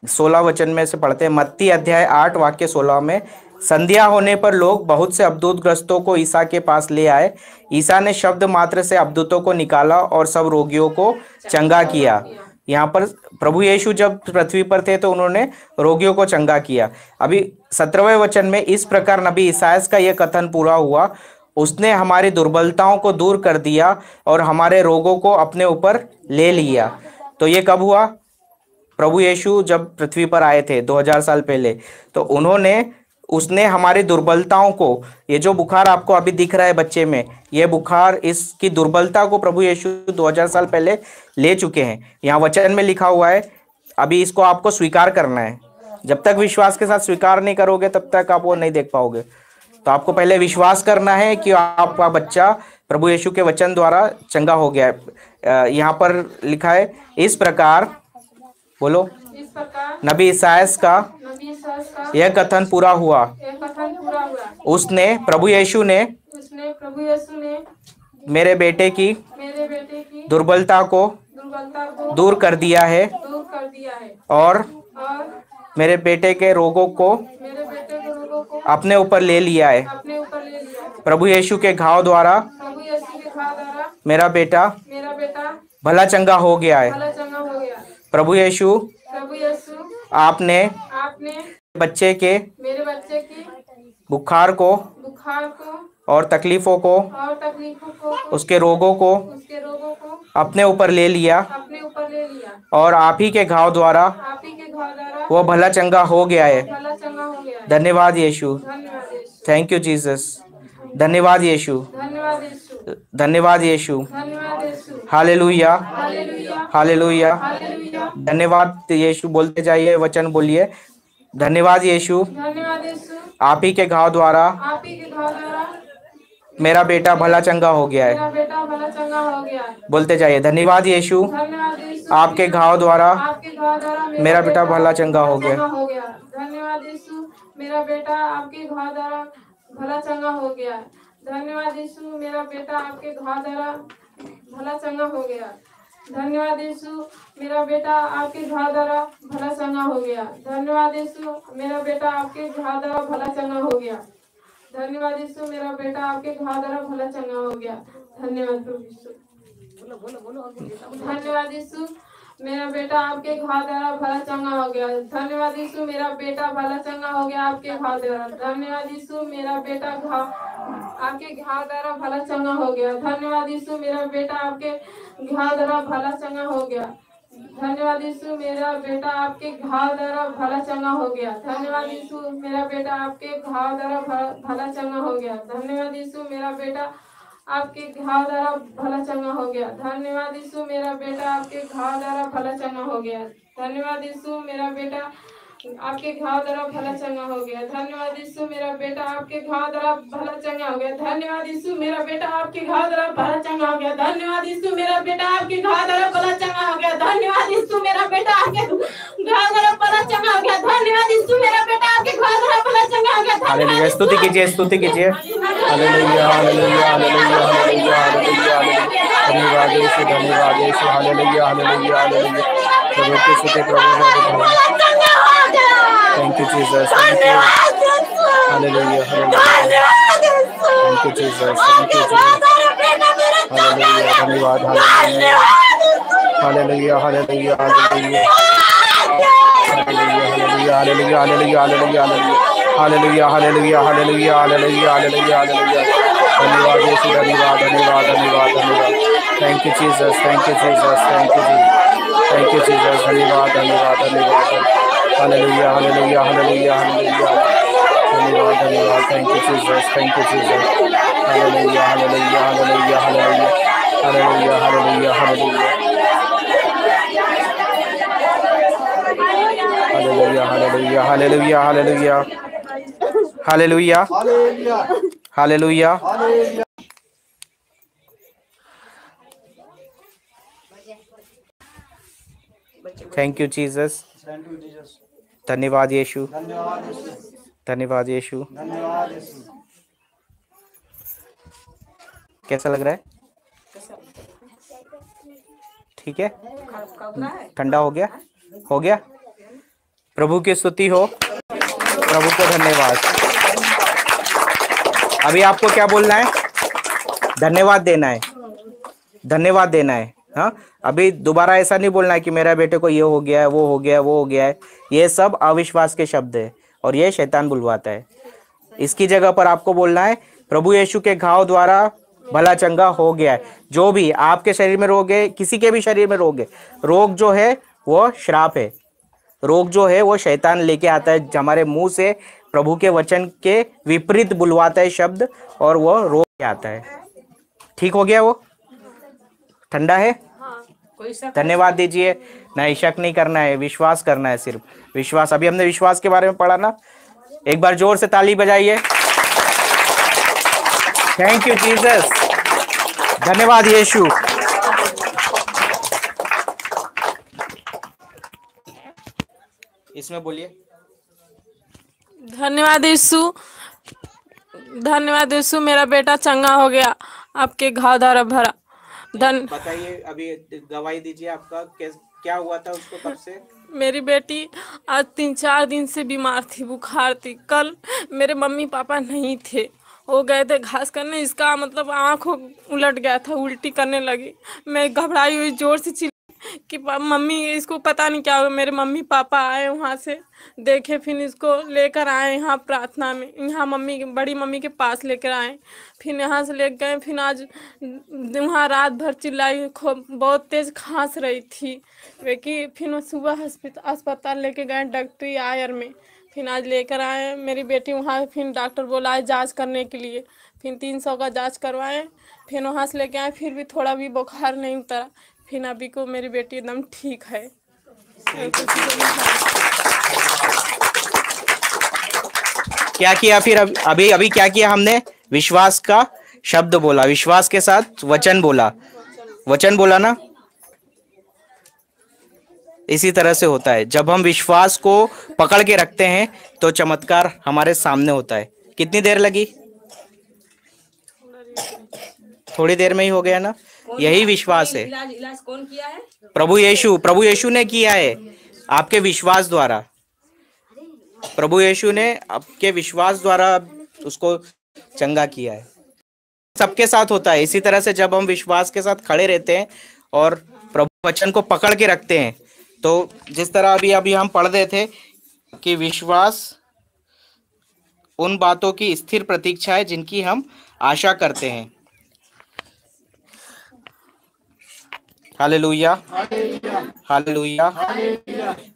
16 वचन में से पढ़ते हैं। मत्ती अध्याय 8 वाक्य 16 में, संध्या होने पर लोग बहुत से अब्दूत ग्रस्तों को ईसा के पास ले आए। ईसा ने शब्द मात्र से अब्दूतों को निकाला और सब रोगियों को चंगा किया। यहाँ पर प्रभु यीशु जब पृथ्वी पर थे तो उन्होंने रोगियों को चंगा किया। अभी 17वें वचन में, इस प्रकार नबी ईसायास का यह कथन पूरा हुआ, उसने हमारी दुर्बलताओं को दूर कर दिया और हमारे रोगों को अपने ऊपर ले लिया। तो ये कब हुआ? प्रभु यीशु जब पृथ्वी पर आए थे 2000 साल पहले, तो उसने हमारी दुर्बलताओं को, ये जो बुखार आपको अभी दिख रहा है बच्चे में, ये बुखार, इसकी दुर्बलता को प्रभु यीशु 2000 साल पहले ले चुके हैं। यहाँ वचन में लिखा हुआ है। अभी इसको आपको स्वीकार करना है। जब तक विश्वास के साथ स्वीकार नहीं करोगे तब तक आप वो नहीं देख पाओगे। तो आपको पहले विश्वास करना है कि आपका बच्चा प्रभु यीशु के वचन द्वारा चंगा हो गया है। यहाँ पर लिखा है, इस प्रकार, बोलो, नबी ईसायास का यह कथन पूरा हुआ। उसने, प्रभु यीशु ने मेरे बेटे की दुर्बलता को दूर कर दिया है और मेरे बेटे के रोगों को अपने ऊपर ले लिया है। प्रभु यीशु के घाव द्वारा मेरा बेटा भला चंगा हो गया है। प्रभु यीशु, आपने मेरे बच्चे की बुखार को और तकलीफों को, उसके रोगों को अपने ऊपर ले लिया और आप ही के घाव द्वारा वो भला चंगा हो गया है। धन्यवाद यीशु। Thank you Jesus. धन्यवाद यीशु। धन्यवाद यीशु। Hallelujah, hallelujah. धन्यवाद यीशु। बोलते जाइए, वचन बोलिए। धन्यवाद यीशु, आप ही के घाव द्वारा मेरा बेटा भला चंगा हो गया है। बोलते जाइए, धन्यवाद यीशु, आपके घाव द्वारा मेरा बेटा भला चंगा हो गया। धन्यवाद यीशु, मेरा बेटा आपके घाव द्वारा भला चंगा हो गया। धन्यवाद यीशु, मेरा बेटा आपके घाव द्वारा भला चंगा हो गया। धन्यवाद यीशु, मेरा बेटा आपके घाव द्वारा भला चंगा हो गया। धन्यवाद यीशु, मेरा बेटा आपके घाव द्वारा भला चंगा हो गया। धन्यवाद यीशु, मेरा बेटा आपके घाव द्वारा भला चंगा हो गया। धन्यवाद प्रभु यीशु। धन्यवाद यीशु, मेरा बेटा आपके घाव द्वारा भला चंगा हो गया। धन्यवाद यीशु, मेरा बेटा भला चंगा हो गया आपके घाव द्वारा। धन्यवाद यीशु, मेरा बेटा आपके घाव द्वारा भला चंगा हो गया। धन्यवाद यीशु, मेरा बेटा आपके घाव द्वारा भला चंगा हो गया। धन्यवाद यीशु, मेरा बेटा आपके घाव द्वारा भला चंगा हो गया। धन्यवाद यीशु, मेरा बेटा आपके घाव द्वारा भला चंगा हो गया। धन्यवाद यीशु, मेरा बेटा आपके घाव द्वारा भला चंगा हो गया। धन्यवाद यीशु, मेरा बेटा आपके घाव द्वारा भला चंगा हो गया। धन्यवाद यीशु, मेरा बेटा आपके घाव द्वारा भला चंगा हो गया। धन्यवाद यीशु, मेरा बेटा आपके घाव द्वारा भला चंगा हो गया। धन्यवाद यीशु, मेरा बेटा आपके घाव द्वारा भला चंगा हो गया। धन्यवाद यीशु, मेरा बेटा आपके घाव द्वारा भला चंगा हो गया। धन्यवाद यीशु, मेरा बेटा आपके घाव द्वारा भला चंगा हो गया। धन्यवाद यीशु, मेरा बेटा आपके घाव द्वारा भला चंगा हो गया। हालेलुया, स्तुति कीजिए, स्तुति कीजिए। Hallelujah, hallelujah, hallelujah, hallelujah, hallelujah. धन्यवाद यीशु, धन्यवाद यीशु। Hallelujah, hallelujah, hallelujah. प्रभु की स्तुति, प्रभु का thank you Jesus, thank you. Hallelujah, hallelujah, thank you Jesus, thank you Jesus. Hallelujah, धन्यवाद, hallelujah, hallelujah, hallelujah, hallelujah, hallelujah, hallelujah, hallelujah, hallelujah, hallelujah, hallelujah, hallelujah, hallelujah, hallelujah, hallelujah. धन्यवाद यीशु, धन्यवाद, धन्यवाद, धन्यवाद, धन्यवाद। Thank you Jesus, thank you Jesus, thank you Jesus, thank you Jesus. धन्यवाद, धन्यवाद, धन्यवाद। Hallelujah, hallelujah, hallelujah, hallelujah. धन्यवाद, धन्यवाद। Thank you Jesus, thank you Jesus. Hallelujah, hallelujah, hallelujah, hallelujah, hallelujah, hallelujah, hallelujah. Hallelujah, hallelujah, hallelujah, hallelujah, hallelujah, hallelujah. Thank you Jesus, धन्यवाद यीशु, धन्यवाद यीशु। कैसा लग रहा है? ठीक है, ठंडा हो गया, हो गया। प्रभु की स्तुति हो, प्रभु को धन्यवाद। अभी आपको क्या बोलना है? धन्यवाद देना है, धन्यवाद देना है। हाँ, अभी दोबारा ऐसा नहीं बोलना है कि मेरा बेटे को ये हो गया है, वो हो गया है, वो हो गया है। ये सब अविश्वास के शब्द है और ये शैतान बुलवाता है। इसकी जगह पर आपको बोलना है प्रभु यीशु के घाव द्वारा भला चंगा हो गया है। जो भी आपके शरीर में रोग है, किसी के भी शरीर में रोग है, रोग जो है वो श्राप है। रोग जो है वो शैतान लेके आता है, हमारे मुंह से प्रभु के वचन के विपरीत बुलवाता है शब्द और वो रोग आता है। ठीक हो गया? वो ठंडा है? धन्यवाद दीजिए। नहीं, शक नहीं करना है, विश्वास करना है, सिर्फ विश्वास। अभी हमने विश्वास के बारे में पढ़ा ना, एक बार जोर से ताली बजाइए। थैंक यू जीसस, धन्यवाद यीशु। इसमें बोलिए। धन्यवाद यीशु, धन्यवाद यीशु, मेरा बेटा चंगा हो गया आपके घाव द्वारा भरा। बताइए, अभी गवाही दीजिए, आपका क्या हुआ था उसको कब से? मेरी बेटी आज 3-4 दिन से बीमार थी, बुखार थी। कल मेरे मम्मी पापा नहीं थे, वो गए थे घास करने। इसका मतलब आँख उलट गया था, उल्टी करने लगी। मैं घबराई हुई जोर से चिल्लाई कि मम्मी इसको पता नहीं क्या हुआ। मेरे मम्मी पापा आए वहाँ से, देखे, फिर इसको लेकर आए यहाँ प्रार्थना में, यहाँ मम्मी बड़ी मम्मी के पास लेकर आए। फिर यहाँ से ले गए। फिर आज वहाँ रात भर चिल्लाई, बहुत तेज खांस रही थी वे कि फिर सुबह अस्पताल लेके गए, डॉक्टरी आयर में। फिर आज लेकर आए मेरी बेटी वहाँ। फिर डॉक्टर बोला है जांच करने के लिए। फिर 300 का जांच करवाए, फिर वहाँ से लेके आए। फिर भी थोड़ा भी बुखार नहीं उतरा। फिर अभी को मेरी बेटी एकदम ठीक है। क्या किया फिर? अभी अभी क्या किया हमने? विश्वास का शब्द बोला, विश्वास के साथ वचन बोला, वचन बोला ना। इसी तरह से होता है, जब हम विश्वास को पकड़ के रखते हैं तो चमत्कार हमारे सामने होता है। कितनी देर लगी? थोड़ी देर में ही हो गया ना। यही विश्वास है। इलाज कौन किया है? प्रभु यीशु ने किया है, आपके विश्वास द्वारा। प्रभु यीशु ने आपके विश्वास द्वारा उसको चंगा किया है। सबके साथ होता है इसी तरह से। जब हम विश्वास के साथ खड़े रहते हैं और प्रभु वचन को पकड़ के रखते हैं, तो जिस तरह अभी हम पढ़ रहे थे कि विश्वास उन बातों की स्थिर प्रतीक्षा है जिनकी हम आशा करते हैं। Hallelujah, hallelujah.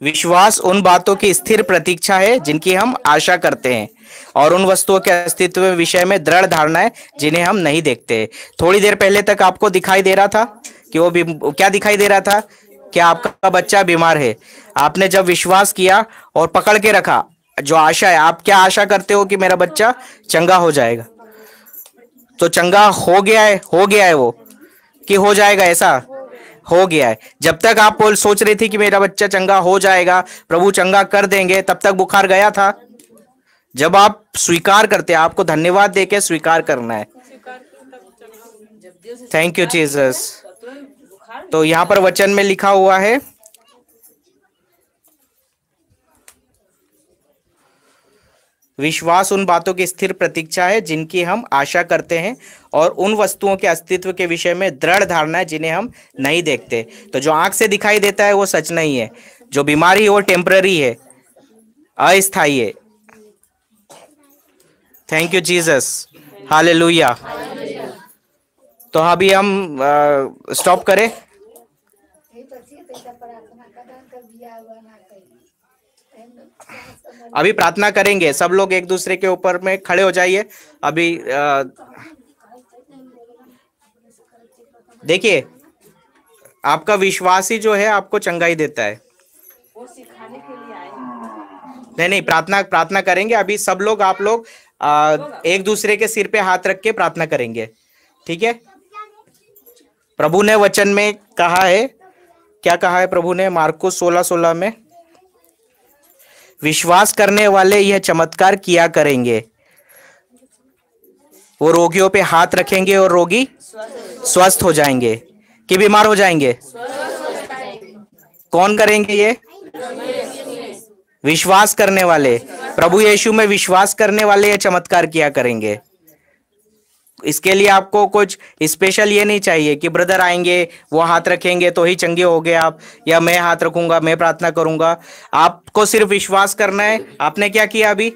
विश्वास उन बातों की स्थिर प्रतीक्षा है जिनकी हम आशा करते हैं, और उन वस्तुओं के अस्तित्व के विषय में दृढ़ धारणा है जिन्हें हम नहीं देखते। थोड़ी देर पहले तक आपको दिखाई दे रहा था कि क्या दिखाई दे रहा था कि आपका बच्चा बीमार है। आपने जब विश्वास किया और पकड़ के रखा जो आशा है, आप क्या आशा करते हो कि मेरा बच्चा चंगा हो जाएगा, तो चंगा हो गया है वो, कि हो जाएगा, ऐसा हो गया है। जब तक आप सोच रही थी कि मेरा बच्चा चंगा हो जाएगा, प्रभु चंगा कर देंगे, तब तक बुखार गया था। जब आप स्वीकार करते हैं, आपको धन्यवाद देके स्वीकार करना है। Thank you Jesus. तो यहां पर वचन में लिखा हुआ है, विश्वास उन बातों की स्थिर प्रतीक्षा है जिनकी हम आशा करते हैं, और उन वस्तुओं के अस्तित्व के विषय में दृढ़ धारणा है जिन्हें हम नहीं देखते। तो जो आंख से दिखाई देता है वो सच नहीं है, जो बीमारी है वो टेम्पररी है, अस्थायी है। Thank you Jesus, hallelujah. तो अभी हम स्टॉप करें। अभी प्रार्थना करेंगे, सब लोग एक दूसरे के ऊपर में खड़े हो जाइए। अभी देखिए, आपका विश्वास ही जो है आपको चंगाई देता है। वो सिखाने के लिए आए हैं। नहीं, प्रार्थना करेंगे अभी सब लोग। आप लोग एक दूसरे के सिर पे हाथ रख के प्रार्थना करेंगे, ठीक है। प्रभु ने वचन में कहा है, क्या कहा है प्रभु ने? मार्कुस 16:16 में, विश्वास करने वाले यह चमत्कार किया करेंगे, वो रोगियों पे हाथ रखेंगे और रोगी स्वस्थ हो जाएंगे। कि बीमार हो जाएंगे? कौन करेंगे ये? विश्वास करने वाले, प्रभु यीशु में विश्वास करने वाले ये चमत्कार किया करेंगे। इसके लिए आपको कुछ स्पेशल ये नहीं चाहिए कि ब्रदर आएंगे वो हाथ रखेंगे तो ही चंगे हो गए आप, या मैं हाथ रखूंगा, मैं प्रार्थना करूंगा। आपको सिर्फ विश्वास करना है। आपने क्या किया? अभी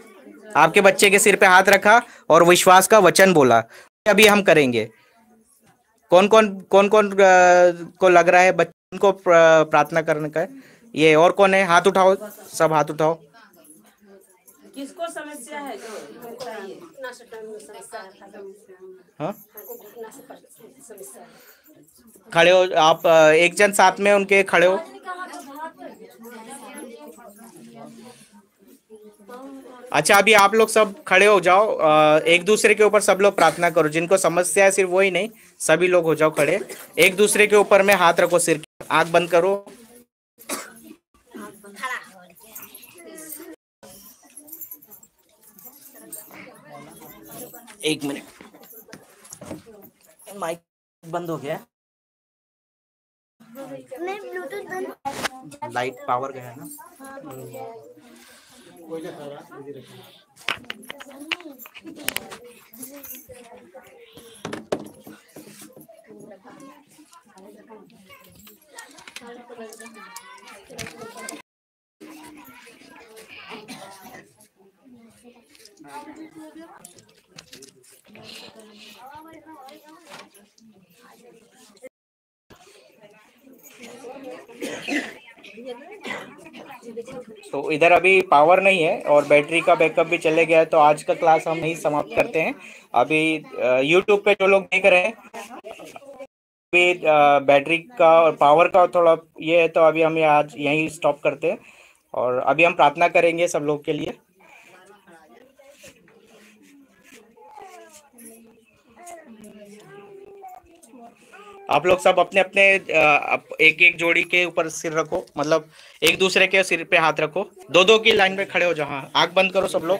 आपके बच्चे के सिर पे हाथ रखा और विश्वास का वचन बोला। अभी हम करेंगे। कौन कौन को लग रहा है बच्चों को प्रार्थना करने का है? ये और कौन है? हाथ उठाओ, सब हाथ उठाओ। किसको समस्या है जो बताइए। हाँ, खड़े हो आप, एक जन साथ में उनके खड़े हो। अच्छा, अभी आप लोग सब खड़े हो जाओ, एक दूसरे के ऊपर सब लोग प्रार्थना करो। जिनको समस्या है सिर्फ वही नहीं, सभी लोग हो जाओ खड़े, एक दूसरे के ऊपर में हाथ रखो, सिर की आंख बंद करो। एक मिनट, माइक बंद हो गया, ब्लूटूथ बंद, लाइट पावर गया ना। तो इधर अभी पावर नहीं है और बैटरी का बैकअप भी चले गया है, तो आज का क्लास हम यहीं समाप्त करते हैं। अभी यूट्यूब पे जो लोग देख रहे हैं, अभी बैटरी का और पावर का थोड़ा ये है, तो अभी हम आज यहीं स्टॉप करते हैं और अभी हम प्रार्थना करेंगे सब लोग के लिए। आप लोग सब अपने अपने एक एक जोड़ी के ऊपर सिर रखो, मतलब एक दूसरे के सिर पे हाथ रखो, दो दो की लाइन में खड़े हो जाओ। हाँ, आंख बंद करो सब लोग।